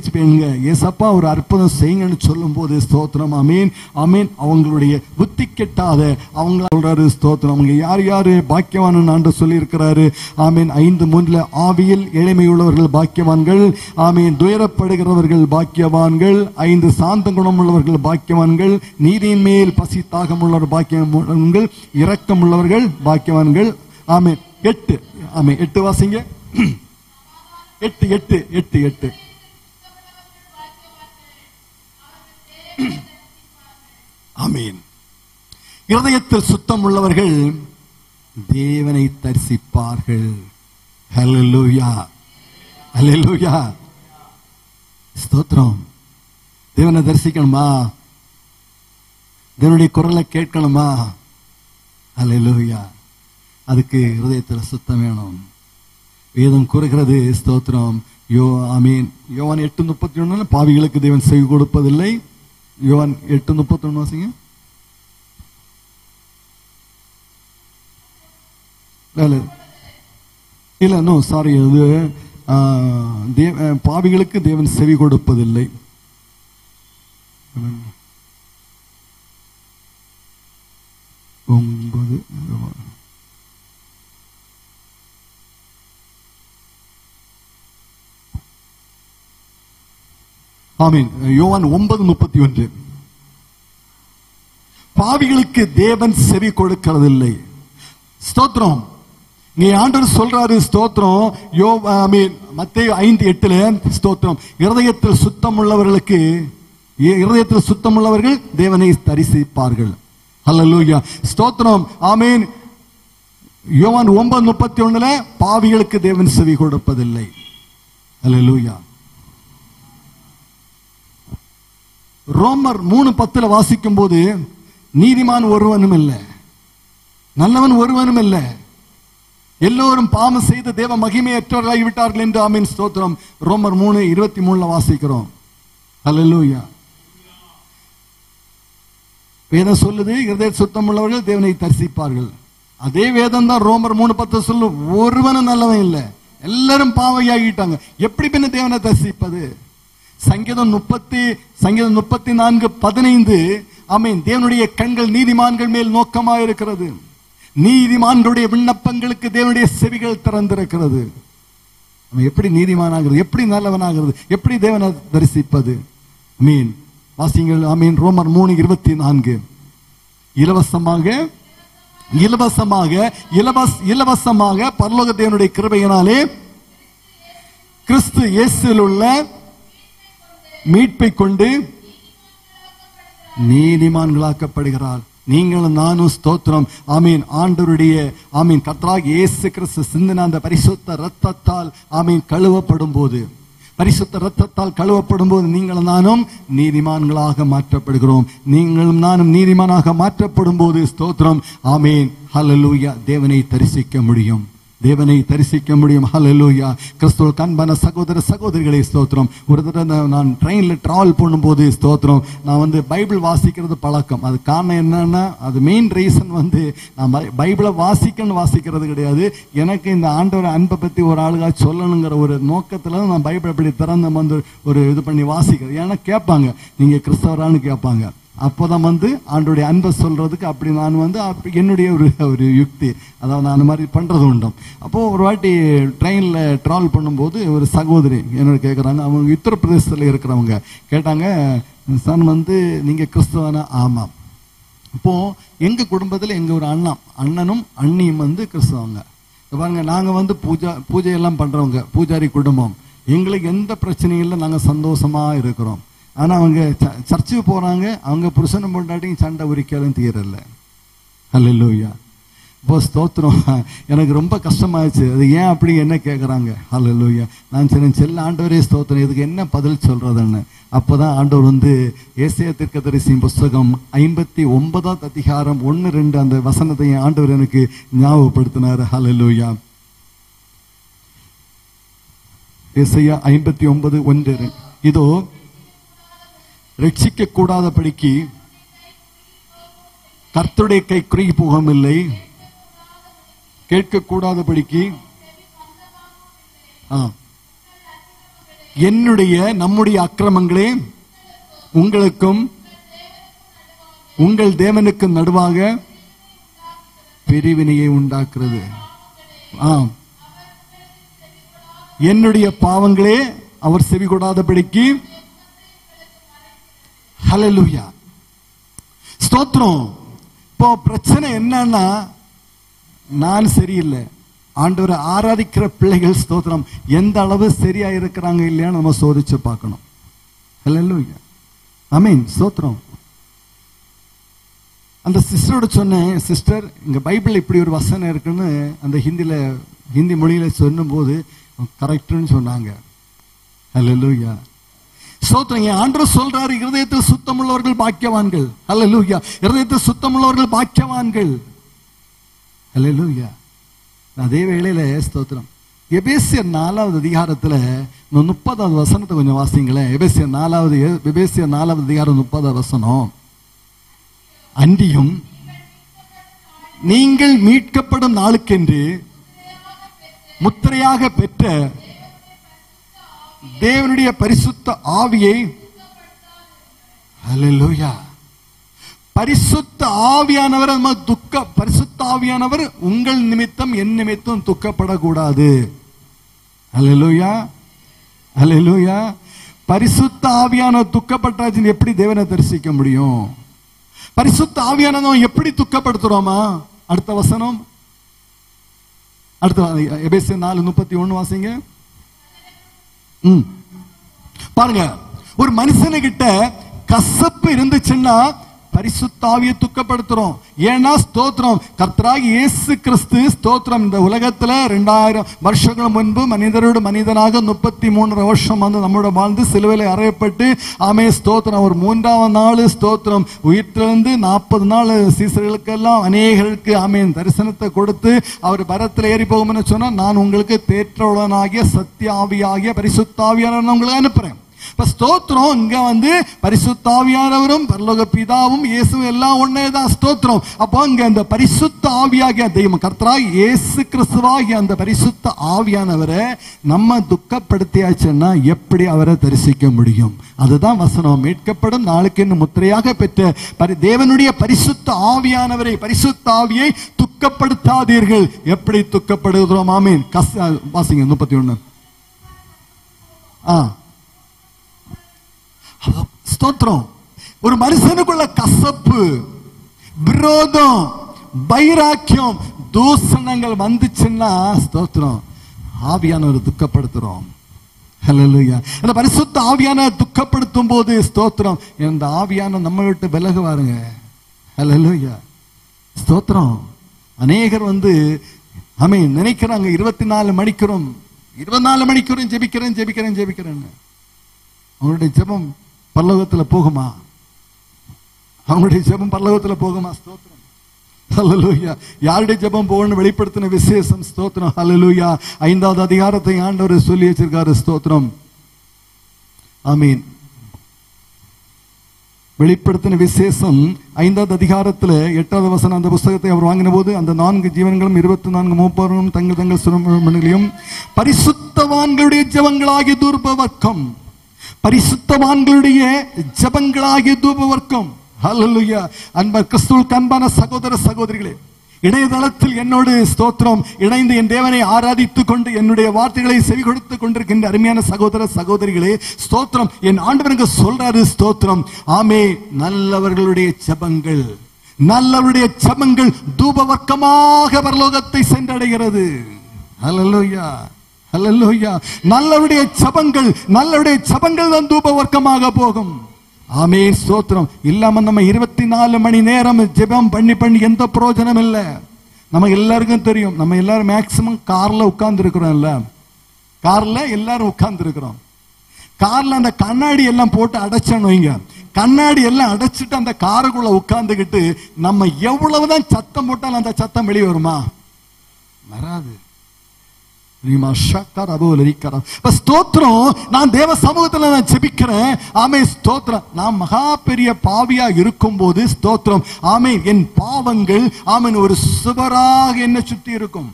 ஏசப்பா ஒரு அற்புதம் செய்யுங்கன்னு சொல்லும் போது ஸ்தோத்திரம் ஆமீன் ஆமீன் அவங்களுடைய புத்தி கெட்டாத அவங்க சொல்றாரு ஸ்தோத்திரம். அவங்க யார் யாரு பாக்கியவான் ஆண்டவர் சொல்லி இருக்கிறாரு. ஆமீன் 5:3 ஆவியில் எளிமை உள்ளவர்கள் பாக்கியவான்கள், ஆமீன் துயரப்படுகிறவர்கள் பாக்கியவான்கள், 5 சாந்த குணம் உள்ளவர்கள் பாக்கியவான்கள், நீதியின் மேல் பசி தாகம் உள்ளவர் பாக்கியவான்கள், இரக்கம் உள்ளவர்கள் பாக்கியவான்கள். ஆமீன் 8 ஆமீன் 8 வாசிங்க. 8 ஆமீன். இருதயத்தில் சுத்தம் உள்ளவர்கள் தேவனை தரிசிப்பார்கள். ஹல்லேலூயா ஹல்லேலூயா. ஸ்தோத்திரம். தேவனை தரிசிக்கணுமா? தேவனுடைய குரலை கேட்கணுமா? ஹல்லேலூயா. அதுக்கு இருதயத்தில் சுத்தம் வேணும். வேதம் கூறுகிறது ஸ்தோத்திரம். ஆமீன் யோவான் 8:31 பாவிகளுக்கு தேவன் செவி கொடுப்பதில்லை. யோவான் 8:31 வாசிங்க. இல்ல நோ சாரி, அது பாவிகளுக்கு தேவன் செவி கொடுப்பதில்லை. ஆமீன். யோவான் 9:31 பாவிகளுக்கு தேவன் செவி கொடுக்கிறதில்லை. ஸ்தோத்திரம். இங்கே ஆண்டவர் சொல்றாரு ஸ்தோத்திரம். மத்தேயு 5:8 ஸ்தோத்திரம், இருதயத்தில் சுத்தம் உள்ளவர்கள் தேவனை தரிசிப்பார்கள். ஹல்லேலூயா. ஸ்தோத்திரம். ஆமீன். யோவான் 9:31 பாவிகளுக்கு தேவன் செவி கொடுப்பதில்லை. ஹல்லேலூயா. ரோமர் 3:10 வாசிக்கும் போது நீதிமான் ஒருவனும் இல்லை, நல்லவன் ஒருவனும் இல்லை, எல்லோரும் பாவம் செய்து தேவ மகிமையற்றவர்களாகி விட்டார்கள் என்று ஆமீன் ஸ்தோத்திரம். ரோமர் 3:23 வாசிக்கிறோம். ஹல்லேலூயா. வேதம் சொல்லுது இருதய சுத்தம் உள்ளவர்கள் தேவனை தரிசிப்பார்கள். அதே வேதம் தான் ரோமர் 3:10 சொல்லும், ஒருவனும் நல்லவன் இல்லை, எல்லாரும் பாவையாகிட்டாங்க. எப்படி பின்ன தேவனை தரிசிப்பது? சங்கீதம் 34:15 ஆமீன் தேவனுடைய கண்கள் நீதிமான்கள் மேல் நோக்கமாக இருக்கிறது. நீதிமான்களுடைய விண்ணப்பங்களுக்கு தேவனுடைய செவிகள் திறந்திருக்கிறது. எப்படி நீதிமானாகிறது, எப்படி நல்லவனாகிறது, எப்படி தேவனை தரிசிப்பது? ஆமீன் வாசிங்கள். ஆமீன் ரோமர் 3:24 இலவசமாக பரலோக தேவனுடைய கிருபையினாலே கிறிஸ்து இயேசுவில் உள்ள மீட்பை கொண்டு நீதிமான்களாக்கப்படுகிறார். நீங்களும் நானும் ஸ்தோத்திரம் ஆமீன் ஆண்டவருடைய ஆமீன் கர்த்தராகிய இயேசு கிறிஸ்து சிந்தின அந்த பரிசுத்த இரத்தத்தால் ஆமீன் கழுவப்படும் போது, பரிசுத்த இரத்தத்தால் கழுவப்படும் போது நீங்களும் நானும் நீதிமான்களாக மாற்றப்படுகிறோம். நீங்களும் நானும் நீதிமானாக மாற்றப்படும் போது ஸ்தோத்திரம் ஆமீன் ஹல்லேலூயா தேவனை தரிசிக்க முடியும். ஹல்லேலூயா. கிறிஸ்துவுக்கு அன்பான சகோதர சகோதரிகளே ஸ்தோத்திரம். ஒரு தடவை நான் ட்ரெயினில் டிராவல் பண்ணும்போது ஸ்தோத்திரம் நான் பைபிள் வாசிக்கிறது பழக்கம். அது காரணம் என்னன்னா, அது மெயின் ரீசன் நான் பைபிளை வாசிக்கிறது கிடையாது. எனக்கு இந்த ஆண்டவர் அன்பை பற்றி ஒரு ஆளுகா சொல்லணுங்கிற ஒரு நோக்கத்தில் நான் பைபிளை இப்படி திறந்து ஒரு இது பண்ணி வாசிக்கிறது. ஏன்னா கேட்பாங்க, நீங்கள் கிறிஸ்தவரான்னு கேட்பாங்க. அப்போதான் ஆண்டோடைய அன்பை சொல்றதுக்கு அப்படி நான் என்னுடைய ஒரு யுக்தி, அதாவது நான் அந்த மாதிரி பண்றது உண்டு. அப்போ ஒரு வாட்டி ட்ரெயின்ல டிராவல் பண்ணும்போது ஒரு சகோதரி என்னோட கேட்குறாங்க. அவங்க உத்தரப்பிரதேசத்தில் இருக்கிறவங்க கேட்டாங்க, சார் நீங்க கிறிஸ்தவனா? ஆமாம். இப்போ எங்க குடும்பத்தில் எங்க ஒரு அண்ணனும் அண்ணியும் கிறிஸ்தவங்க. பாருங்க, நாங்க பூஜையெல்லாம் பண்றவங்க, பூஜாரி குடும்பம், எங்களுக்கு எந்த பிரச்சனையும் இல்லை, நாங்க சந்தோஷமா இருக்கிறோம். ஆனா அவங்க சர்ச்சுக்கு போறாங்க, அவங்க புருஷனும் பொண்டாட்டியும் சண்டை உரிக்காலும் தீரல. ஹல்லேலூயா. இப்போ ஸ்தோத்திரம். எனக்கு ரொம்ப கஷ்டமாயிடுச்சு. அது ஏன் அப்படி என்ன கேட்குறாங்க. ஹல்லேலூயா. நான் செல்ல ஆண்டவரே ஸ்தோத்திரம், இதுக்கு என்ன பதில் சொல்றதுன்னு. அப்போதான் ஆண்டவர் ஏசாயா தீர்க்கதரிசியின் புஸ்தகம் 59 அதிகாரம் 1-2 அந்த வசனத்தை ஆண்டவர் எனக்கு ஞாபகப்படுத்தினார். ஹல்லேலூயா. ஏசாயா 59:1. இதோ ரட்சிக்க கூடாதபடிக்கு கர்த்தருடைய கை குறுகி போகவில்லை, கேட்கக்கூடாதபடிக்கு நம்முடைய அக்கிரமங்களே உங்களுக்கும் உங்கள் தேவனுக்கும் நடுவாக பிரிவினையை உண்டாக்குறது. என்னுடைய பாவங்களே அவர் செவி கொடாதபடிக்கு. ஹல்லேலூயா. ஸ்தோத்திரம். இப்போ பிரச்சனை என்னன்னா, நான் சரியில்லை, ஆண்டவரை ஆராதிக்கிற பிள்ளைகள் ஸ்தோத்திரம் எந்த அளவு சரியா இருக்கிறாங்க இல்லையான்னு நம்ம சோதிச்சு பார்க்கணும். ஹல்லேலூயா. ஆமென். ஸ்தோத்திரம். அந்த சிஸ்டரோட சொன்னேன், சிஸ்டர் இங்க பைபிள் இப்படி ஒரு வசனம் இருக்குன்னு அந்த ஹிந்தி மொழியில சொல்லும் போது கரெக்ட்னு சொன்னாங்க. ஹல்லேலூயா. ஸ்தோத்திரம். ஆண்டவர் சொல்றாரு, இருதயத்தில் சுத்தமுள்ளவர்கள் பாக்கியவான்கள். ஹல்லேலூயா. இருதயத்தில் சுத்தமுள்ளவர்கள் பாக்கியவான்கள். ஹல்லேலூயா. அதே வேளையில ஸ்தோத்திரம் எபேசியர் 4வது அதிகாரத்துல 30வது வசனத்தை கொஞ்சம் வாசிங்களேன். எபேசியர் 4வது அதிகாரம் 30வது வசனம். அன்றியும் நீங்கள் மீட்கப்படும் நாளுக்கென்று முத்திரையாக பெற்ற தேவனுடைய பரிசுத்த ஆவியை. ஹல்லேலூயா. பரிசுத்த ஆவியானவர் பரிசுத்த ஆவியானவர் உங்கள் நிமித்தம் என் நிமித்தம் துக்கப்படக்கூடாது. ஹல்லேலூயா. ஹல்லேலூயா. பரிசுத்த ஆவியானவர் துக்கப்பட்டாச்சுன்னு எப்படி தேவனை தரிசிக்க முடியும்? பரிசுத்த ஆவியானவர் எப்படி துக்கப்படுத்துறோமா? அடுத்த வசனம், அடுத்த எபேசியர் 4:31 வாசிங்க. பாருங்க, ஒரு மனுஷனுக்கிட்ட கசப்பு இருந்துச்சுன்னா பரிசுத்த ஆவியை துக்கப்படுத்துறோம். ஏன்னா ஸ்தோத்திரம் கர்த்தராகிய இயேசு கிறிஸ்து ஸ்தோத்திரம் இந்த உலகத்துல 2000 வருஷங்கள் முன்பு மனிதரோடு மனிதனாக 33 வருஷம் நம்மோட வாழ்ந்து சிலுவையில அறையப்பட்டு ஆமே ஸ்தோத்திரம் அவர் 3ஆம் நாள் ஸ்தோத்திரம் உயிர்த்தெழுந்து 40 நாள் சீசர்களுக்கெல்லாம் அநேகருக்கு ஆமேன் தரிசனத்தை கொடுத்து அவர் பரத்தில் ஏறி போகும்னு சொன்னா, நான் உங்களுக்கு தேற்றவுடனாகிய சத்திய ஆவியாகிய பரிசுத்த ஆவியானவரை உங்களுக்கு அனுப்புறேன். ஸ்தோத்திரம் இங்க பரிசுத்த ஆவியானவரும் பரலோக பிதாவும் இயேசுவும் எல்லாம் ஒன்னேதான். ஸ்தோத்திரம். அப்போ இங்க அந்த பரிசுத்த ஆவியாகிய தெய்வம் கர்த்தராகிய இயேசு கிறிஸ்துவாகிய அந்த பரிசுத்த ஆவியானவரை நம்ம துக்கப்படுத்தியாச்சுன்னா எப்படி அவரை தரிசிக்க முடியும்? அதுதான் வசனம். மீட்கப்படும் நாளுக்கு முத்திரையாக பெற்ற தேவனுடைய பரிசுத்த ஆவியானவரை பரிசுத்த ஆவியை துக்கப்படுத்தாதீர்கள். எப்படி துக்கப்படுகிறோம்? ஆமீன். வாசிங்க 31. ஸ்தோத்திரம். ஒரு மனுஷனுக்குள்ள கசப்பு, விரோதம், வைராக்கியம், தூஷணங்கள் வந்துச்சுன்னா ஸ்தோத்திரம் ஆவியானவர் துக்கப்படுத்துறோம். ஹல்லேலூயா. அந்த பரிசுத்த ஆவியானவர் துக்கப்படுத்தும் போது ஸ்தோத்திரம் இந்த ஆவியான நம்ம விட்டு விலகுவாருங்க. ஹல்லேலூயா. ஸ்தோத்திரம். அநேகர் ஆமென் நினைக்கிறாங்க 24 மணிக்கூறும் ஜெபிக்கிறேன். அவங்களுடைய ஜெபம் பரலோகத்தில் போகுமா? அவங்களுடைய ஜெபம் பரலோகத்தில் போகுமா? ஸ்தோத்திரம். ஹல்லேலூயா. யாருடைய ஜெபம் போகணும்னு வெளிப்படுத்தின விசேஷம். ஸ்தோத்திரம். ஹல்லேலூயா. 5வது அதிகாரத்தை ஆண்டவர் சொல்லி வச்சிருக்காரு. ஸ்தோத்திரம். ஆமீன். வெளிப்படுத்தின விசேஷம் 5வது அதிகாரத்தில் 8வது வசனம். அந்த புஸ்தகத்தை அவர் வாங்கின போது அந்த 4 ஜீவன்களும் 24 மூப்பரும் தங்கள் சுரமணிகளையும் பரிசுத்தவான்களுடைய ஜெபங்களாகிய தூபவர்க்கம், பரிசுத்தவான்களுடைய ஜெபங்களாகிய தூபவர்க்கம். ஹல்லேலூயா. கிறிஸ்துவுக்கு அன்பான சகோதர சகோதரிகளே, இணையதளத்தில் என்னோடு ஸ்தோத்திரம் இணைந்து என் தேவனை ஆராதித்துக் கொண்டு என்னுடைய வார்த்தைகளை செவி கொடுத்துக் கொண்டிருக்கின்ற அருமையான சகோதர சகோதரிகளே, ஸ்தோத்திரம் என் ஆண்டவருக்கு சொல்றாரு. ஸ்தோத்திரம். ஆமே, நல்லவர்களுடைய ஜெபங்கள் தூபவர்க்கமாக பரலோகத்தை சென்றடைகிறது. ஹல்லேலூயா, ஹல்லேலூயா. நல்லவருடைய ஜெபங்கள் தான் தூப வர்க்கமாக போகும். ஆமென், ஸ்தோத்திரம். இல்லாம நம்ம 24 மணி நேரம் ஜெபம் பண்ணி எந்த பிரயோஜனம் இல்லை. நம்ம எல்லாருக்கும் தெரியும், நம்ம எல்லாரும் மேக்சிமம் கார்ல உட்கார்ந்து இருக்கிறோம்ல, கார்ல எல்லாரும் உட்கார்ந்து இருக்கிறோம். கார்ல அந்த கண்ணாடி எல்லாம் போட்டு அடைச்சோன்னு வைங்க, கண்ணாடி எல்லாம் அடைச்சிட்டு அந்த காருக்குள்ள உட்கார்ந்துக்கிட்டு நம்ம எவ்வளவுதான் சத்தம் போட்டாலும் அந்த சத்தம் வெளியே வருமா? வராது. ஸ்தோத்திரம். நான் தேவ சமூகத்துல நான் ஜெபிக்கிறேன். ஆமென், ஸ்தோத்திரம். நான் மகா பெரிய பாவியா இருக்கும் போது ஸ்தோத்திரம், ஆமென், என் பாவங்கள் ஆமென் ஒரு சுவராக என்ன சுத்தி இருக்கும்.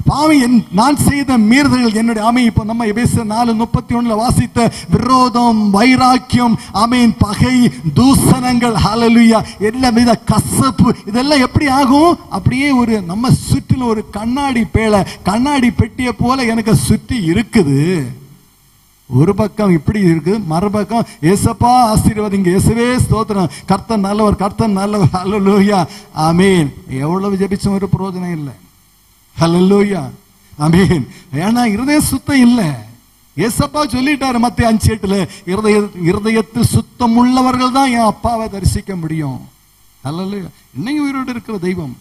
பாவி நான் செய்த மீறுதல்கள் என்னுடைய ஆமென். இப்போ நம்ம எபேசியர் 4:31 வாசித்த விரோதம், வைராக்கியம், ஆமென், பகை, தூஷணங்கள், ஹல்லேலூயா, எல்லா வித கசப்பு, இதெல்லாம் எப்படி ஆகும்? அப்படியே ஒரு நம்ம சுற்றிலும் ஒரு கண்ணாடி பேழை, கண்ணாடி பெட்டியை போல எனக்கு சுற்றி இருக்குது. ஒரு பக்கம் இப்படி இருக்கு, மறுபக்கம் ஏசப்பா ஆசீர்வதிங்க, இயேசுவே ஸ்தோத்திரம், கர்த்தர் நல்லவர், கர்த்தர் நல்லவர், ஹல்லேலூயா, ஆமென். எவ்வளவு ஜெபிச்சும் ஒரு பிரயோஜனம் இல்லை. ஹல்லேலூயா, ஆமென். ஏன்னா இருதய சுத்தம் இல்லை. ஏசப்பா சொல்லிட்டாரு மத்தேயு 5:8, இருதயத்தில் சுத்தம் உள்ளவர்கள் தான் என் அப்பாவை தரிசிக்க முடியும். ஹல்லேலூயா. இன்னைக்கு உயிரோடு இருக்கிற தெய்வம்.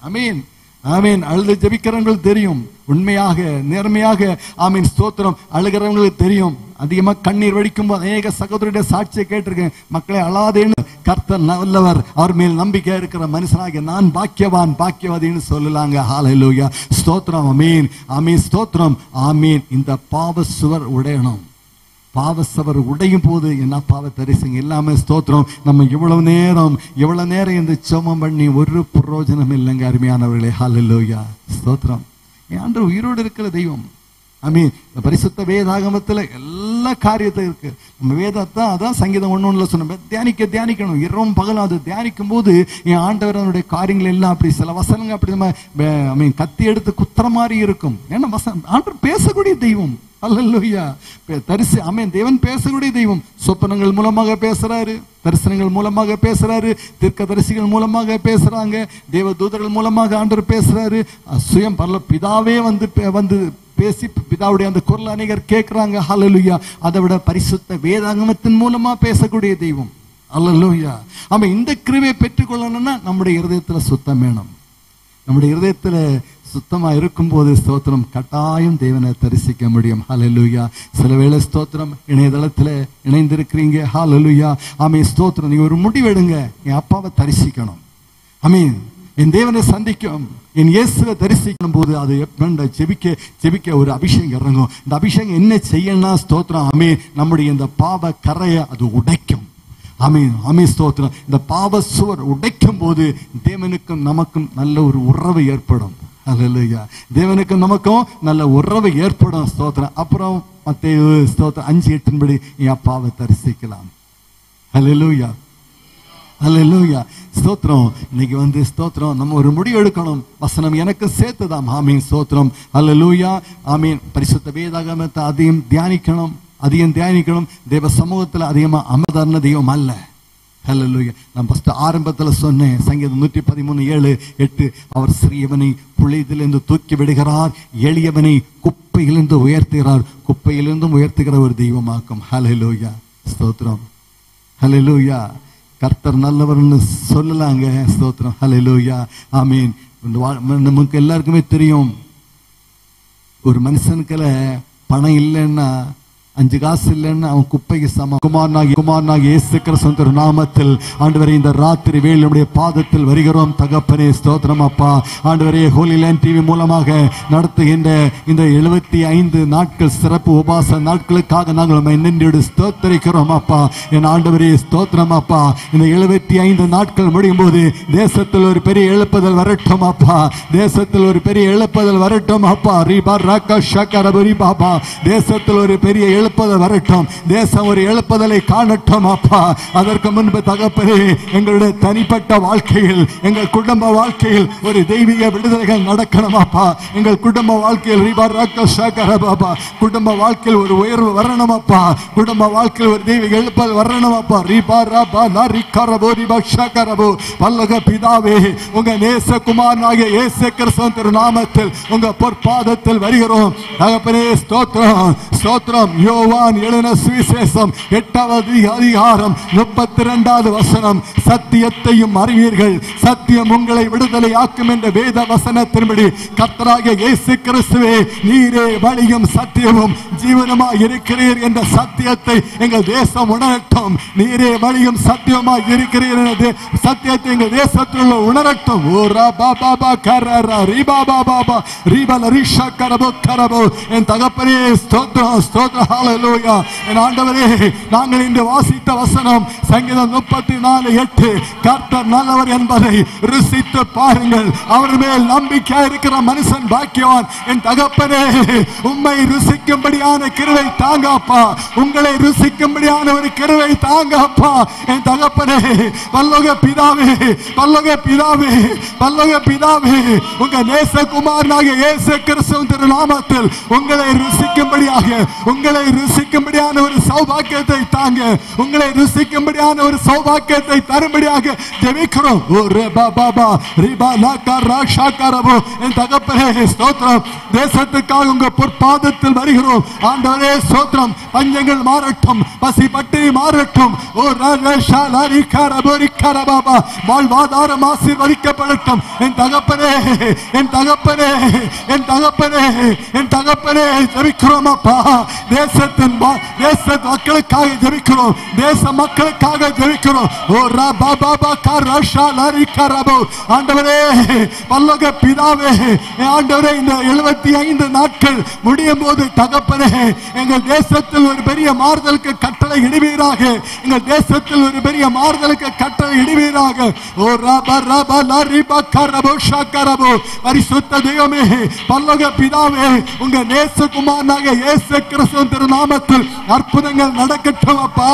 ஆமென், ஆமென். அழுது ஜெபிக்கிறவங்களுக்கு தெரியும், உண்மையாக நேர்மையாக ஆமென், ஸ்தோத்திரம், அழுகிறவங்களுக்கு தெரியும். அதிகமா கண்ணீர் வடிக்கும் போது அநேக சகோதரருடைய சாட்சியை கேட்டிருக்கேன். மக்களை அழாதேன்னு, கர்த்தர் நல்லவர், அவர் மேல் நம்பிக்கை இருக்கிற மனுஷனாக நான் பாக்கியவான், பாக்கியவாதின்னு சொல்லலாங்க. ஹல்லேலூயா, ஸ்தோத்திரம், ஆமென், ஆமென், ஸ்தோத்திரம், ஆமென். இந்த பாவ சுவர் உடையணும். பாவ சுவர் உடையும் போது என்ன பாவ தரிசிங்க எல்லாமே ஸ்தோத்திரம். நம்ம இவ்வளவு நேரம் இந்த ஜெபம் பண்ணி ஒரு பிரயோஜனம் இல்லைங்க அருமையானவர்களே. ஹல்லேலூயா, ஸ்தோத்திரம். ஆண்டவர் உயிரோடு இருக்கிற தெய்வம். ஆமென். பரிசுத்த வேதாகமத்துல எல்லா காரியத்தையும் இருக்கு. நம்ம வேதத்தை அதான் சங்கீதம் 1:1 சொன்ன தியானிக்கணும். இரவும் பகலும் அது தியானிக்கும் போது என் ஆண்டவர் அவனுடைய காரியங்கள் எல்லாம் அப்படி சில வசனங்கள் அப்படி நம்ம கத்தி எடுத்து குத்துற மாதிரி இருக்கும். ஏன்னா ஆண்டவர் பேசக்கூடிய தெய்வம். அல்லேலூயா, ஆமென். தேவன் பேசக்கூடிய தெய்வம். சொப்பனங்கள் மூலமாக பேசுறாரு, தரிசனங்கள் மூலமாக பேசுறாரு, தீர்க்கதரிசிகள் மூலமாக பேசுறாங்க, தேவ தூதர்கள் மூலமாக ஆண்டவர் பேசுறாரு. சுயம் பரல பிதாவே வந்து பேசி பிதாவுடைய அந்த குரல் அநேகர் கேட்கிறாங்க. ஹல்லேலூயா. அதை விட பரிசுத்த வேதாகமத்தின் மூலமா பேசக்கூடிய தெய்வம். அல்லேலூயா. ஆமா, இந்த கிருபையை பெற்றுக்கொள்ளணும்னா நம்முடைய இருதயத்துல சுத்தம் வேணும். நம்முடைய இருதயத்துல சுத்தமா இருக்கும் போது ஸ்தோத்திரம் கட்டாயம் தேவனை தரிசிக்க முடியும். ஹல்லேலூயா. சில வேளை ஸ்தோத்திரம் இணையதளத்துல இணைந்திருக்கிறீங்க. ஹல்லேலூயா, ஆமென், ஸ்தோத்திரம். நீங்க ஒரு முடிவெடுங்க, என் அப்பாவை தரிசிக்கணும். ஆமென். என் தேவனை சந்திக்கும், என் இயேசுவை தரிசிக்கும் போது அது ஜெபிக்க ஒரு அபிஷேகம் இறங்கும். இந்த அபிஷேகம் என்ன செய்யணும்னா ஸ்தோத்திரம், ஆமென், நம்முடைய இந்த பாவ கரையை அது உடைக்கும். ஆமென், ஆமென், ஸ்தோத்திரம். இந்த பாவ சுவர் உடைக்கும் போது தேவனுக்கும் நமக்கும் நல்ல ஒரு உறவு ஏற்படும். ஹல்லேலூயா. தேவனுக்கும் நமக்கும் நல்ல உறவு ஏற்படும். ஸ்தோத்திரம். அப்புறம் மத்தேயு ஸ்தோத்திரம் 5:8 என் அப்பாவை தரிசிக்கலாம். ஹல்லேலூயா, ஹல்லேலூயா, ஸ்தோத்திரம். இன்னைக்கு ஸ்தோத்திரம் நம்ம ஒரு முடிவு எடுக்கணும். வசனம் எனக்கு சேர்த்துதான். ஆமீன், ஸ்தோத்திரம், ஹல்லேலூயா, ஆமீன். பரிசுத்த வேதாகமத்தை அதிகம் தியானிக்கணும். தேவ சமூகத்துல அதிகமா அமர்ந்தார்ன தெய்வம் அல்ல. ஹல்லேலூயா. நான் ஃபர்ஸ்ட் ஆரம்பத்துல சொன்னேன், சங்கீதம் 113:7-8, அவர் சிறியவனை குழியிலிருந்து தூக்கி விடுகிறார், எளியவனை குப்பையிலிருந்து உயர்த்துகிறார். குப்பையிலிருந்தும் உயர்த்துகிற ஒரு தெய்வமாக்கும். ஹல்லேலூயா, ஸ்தோத்திரம், ஹல்லேலூயா. கர்த்தர் நல்லவர்னு சொல்லலாங்க. ஸ்தோத்திரம், ஹல்லேலூயா, ஆமீன். நமக்கு எல்லாருக்குமே தெரியும், ஒரு மனுஷனுக்குல பணம் இல்லைன்னா, 5 காசு இல்லைன்னா அவன் குப்பைக்கு சமம். குமாரனாகி இயேசு கிறிஸ்து நாமத்தில் ஆண்டவரே இந்த ராத்திரி வேளை நம்முடைய பாதத்தில் வருகிறோம் தகப்பனே. ஸ்தோத்திரம் அப்பா. ஆண்டவரே, ஹோலி லேண்ட் டிவி மூலமாக நடத்துகின்ற இந்த 75 நாட்கள் சிறப்பு உபாச நாட்களுக்காக நாங்கள் நன்றியோடு ஸ்தோத்தரிக்கிறோம் அப்பா. என் ஆண்டவரே, ஸ்தோத்திரம் அப்பா. இந்த 75 நாட்கள் முடியும் போது தேசத்தில் ஒரு பெரிய எழுப்புதல் வரட்டும் அப்பா. தேசத்தில் ஒரு பெரிய எழுப்புதல் வரட்டும் அப்பா. தேசத்தில் ஒரு பெரிய எழுப்புதல் வரட்டும். தேசம் ஒரு எழுப்புதலை காணட்டும் அப்பா. அதற்கு முன்பு தகப்பனே, எங்களுடைய தனிப்பட்ட வாழ்க்கையில், எங்கள் குடும்ப வாழ்க்கையில் ஒரு தெய்வீக விடுதலைகள் நடக்கணும் அப்பா. எங்கள் குடும்ப வாழ்க்கையில் குடும்ப வாழ்க்கையில் ஒரு உயர்வு வரணும் அப்பா. குடும்ப வாழ்க்கையில் ஒரு தெய்வீக எழுப்புதல் வரணும் அப்பா. பல்லக பிதாவே, உங்க நேசகுமாரனாகிய இயேசு கிறிஸ்துவின் திருநாமத்தில் உங்க பொற்பாதத்தில் வருகிறோம் தகப்பனே. ஸ்தோத்திரம் ஸ்தோத்திரம். யோவான் எழுதின சுவிசேஷம் 8வது அதிகாரம் 32வது வசனம், சத்தியத்தையும் அறிவீர்கள், சத்தியம் உங்களை விடுதலை ஆக்கும் என்ற வேத வசனத்தின்படி கர்த்தராகிய இயேசு கிறிஸ்துவே நீரே வழியும் சத்தியமும் ஜீவனமாய் இருக்கிறீர் என்ற சத்தியத்தை எங்கள் தேசம் உணரட்டும். நீரே வழியும் சத்தியமாய் இருக்கிறீர் என்ற சத்தியத்தை எங்கள் தேசத்தில் உணரட்டும். ஓ ரபா பாபா கரரா ரிபா பாபா ரிபல ரிஷா கரபோ கரபோ. என் தகப்பனே ஸ்தோத்திரம் ஸ்தோத்திரம். ஹல்லேலூயா. என் ஆண்டவரே, நாங்கள் இன்று வாசித்த வசனம் சங்கீதம் 34:8, கர்த்தர் நல்லவர் என்பதை ருசித்து பாருங்கள், அவர் மேல் நம்பிக்கை இருக்கிற மனுஷன் பாக்கியவான். என் தகப்பனே, உம்மை ருசிக்கும்படியான கிருபை தாங்கப்பா. உங்களை ருசிக்கும்படியான ஒரு கிருபை தாங்கப்பா. என் தகப்பனே, பல்லோக பிதாவே, பல்லோக பிதாவே, பல்லோக பிதாவே, உங்க நேசகுமாரனாகிய இயேசு கிறிஸ்துவின் திருநாமத்தில் உங்களை ருசிக்கும்படியாக, உங்களை ருசிக்கும்படியான ஒரு சௌபாக்கியத்தை தாங்க, உங்களை ருசிக்கும்படியான ஒரு சௌபாக்கியத்தை தரும்படியாக ஜெபிக்கிறோம். ஓ ரபா பாபா ரிபா லாகா ராஷா கரபோ. என் தகப்பனே ஸ்தோத்திரம். தேசத்துக்காக உங்க பொற்பாதத்தில் வருகிறோம் ஆண்டவரே. ஸ்தோத்திரம். பஞ்சங்கள் மாறட்டும், பசி பட்டினி மாறட்டும். ஓ ராஷா லாரி கரபோ ரிகரபாபா. வாழ்வாதாரம் ஆசீர்வதிக்கப்படட்டும். என் தகப்பனே, என் தகப்பனே, என் தகப்பனே, என் தகப்பனே ஜெபிக்கிறோம் அப்பா. தேசத்தின் தேச மக்களுக்காக ஜெபிக்கிறோம், தேச மக்களுக்காக ஜெபிக்கிறோம். ஓ ரபா பாபா கரஷா லாரி கரபோ. ஆண்டவரே, பல்லோக பிதாவே, ஆண்டவரே, இந்த 75 நாட்கள் முடியும் போது தகப்பனே, எங்கள் தேசத்தில் ஒரு பெரிய மாறுதலுக்கு கட்டளை இடுவீராக. எங்கள் தேசத்தில் ஒரு பெரிய மாறுதலுக்கு கட்டளை இடுவீராக. ஓ ரபா ரபா லாரி கரபோ ஷகரபோ. பரிசுத்த தெய்வமே, பல்லோக பிதாவே, உங்க நேசகுமாரனாகிய இயேசு கிறிஸ்துவின் திருநாமத்தில் அற்புதங்கள் நடக்கட்டும் அப்பா.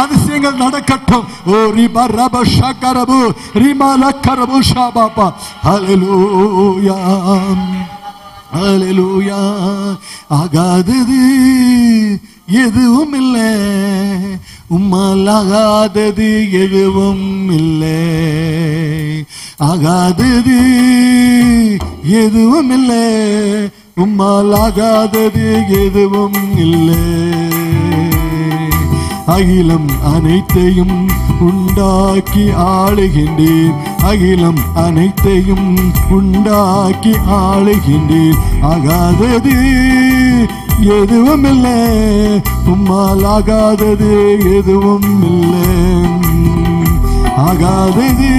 அதிசயங்கள் நடக்கட்டும். ஓ ரிபா ரபா ஷகரபோ ரிமா லக்கரபோ ஷாபாபா. ஹல்லேலூயா, ஹல்லேலூயா. ஆகாதது எதுவும் இல்லை, உம்மால் ஆகாதது எதுவும் இல்லை. ஆகாதது எதுவும் இல்லை, உம்மால் ஆகாதது எதுவும் இல்லை. அகிலம் அனைத்தையும் உண்டாக்கி ஆளுகின்றீர், அகிலம் அனைத்தையும் உண்டாக்கி ஆளுகின்றீர். ஆகாதது எதுவும் இல்லை, உம்மால் ஆகாதது எதுவும் இல்லை. ஆகாதது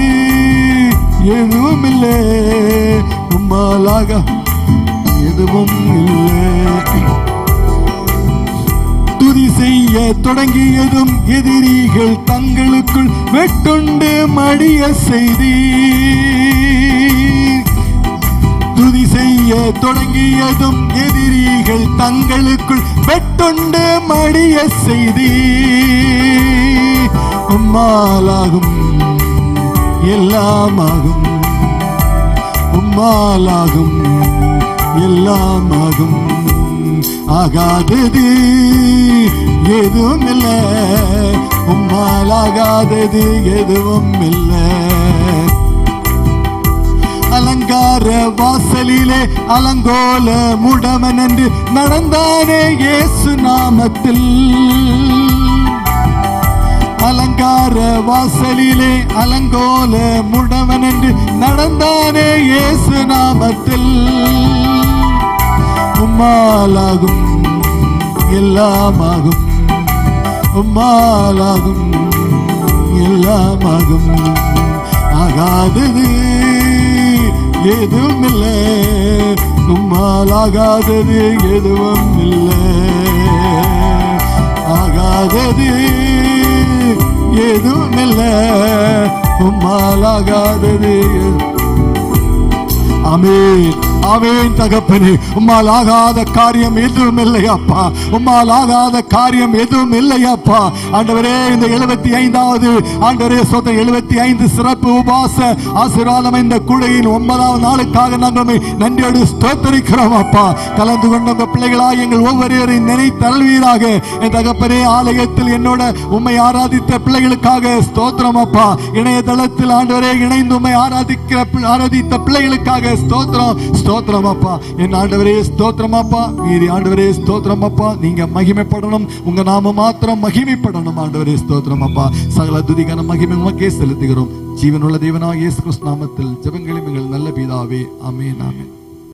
எதுவும் இல்லை, உம்மால் எதுவும் இல்லை. துதி செய்ய தொடங்கியதும் எதிரிகள் தங்களுக்குள் வெட்டுண்டு மடிய செய்தி. துதி செய்ய தொடங்கியதும் எதிரிகள் தங்களுக்குள் வெட்டுண்டு மடிய செய்தி. உம்மாலாகும் எல்லாமாகும், உம்மாலாகும் எல்லாமாகும். ஆகாதது எதுவும் இல்லை, உம்மால் ஆகாதது எதுவும் இல்லை. அலங்கார வாசலிலே அலங்கோல முடவன் என்று நடந்தானே இயேசு நாமத்தில். அலங்கார வாசலிலே அலங்கோல முடவன் என்று நடந்தானே இயேசு நாமத்தில். உம்மாலாகும் எல்லாமாகும், உம்மாலாகும் எல்லாமாகும். ஆகாதது எதுவும் இல்லை, உம்மால் ஆகாதது எதுவும் இல்லை. ஆகாதது எதுவும் இல்லை, உம்மால் ஆகாதது. ஆமென். ஆமென் தகப்பனே. உம்மால் ஆகாத காரியம் எதுவும் இல்லையாப்பா, உம்மால் ஆகாத காரியம் எதுவும் இல்லையாப்பா. ஆண்டவரே, இந்த 75வது ஆண்டவரே சோதனை 75 சிறப்பு உபாச ஆசீர்வாதம் இந்த கூடையின் 9வது நாளுக்காக நாங்கள் நன்றியோடு ஸ்தோத்திரிக்கிறோம் அப்பா. கலந்து கொண்ட உங்க பிள்ளைகளாய் எங்கள் ஒவ்வொருவரையும் நினைத்தருள்வீராக. என் தகப்பனே, ஆலயத்தில் என்னோட உம்மை ஆராதித்த பிள்ளைகளுக்காக ஸ்தோத்திரம் அப்பா. இணையதளத்தில் ஆண்டவரே இணைந்து உம்மை ஆராதித்த பிள்ளைகளுக்காக ஸ்தோத்திரம் அப்பா. என் ஆண்டவரே ஸ்தோத்திரம் அப்பா. மீறி ஆண்டவரே ஸ்தோத்திரம் அப்பா. நீங்க மகிமைப்படணும், உங்க நாம மாத்திரம் மகிமைப்படணும் ஆண்டவரே ஸ்தோத்திரம் அப்பா. சகல துதிக்கான மகிமை உமக்கே செலுத்துகிறோம். ஜீவனுள்ள தேவனாகிய இயேசு கிறிஸ்து நாமத்தில் ஜெபங்களும் எங்கள் நல்ல பிதாவே. ஆமென் ஆமென்.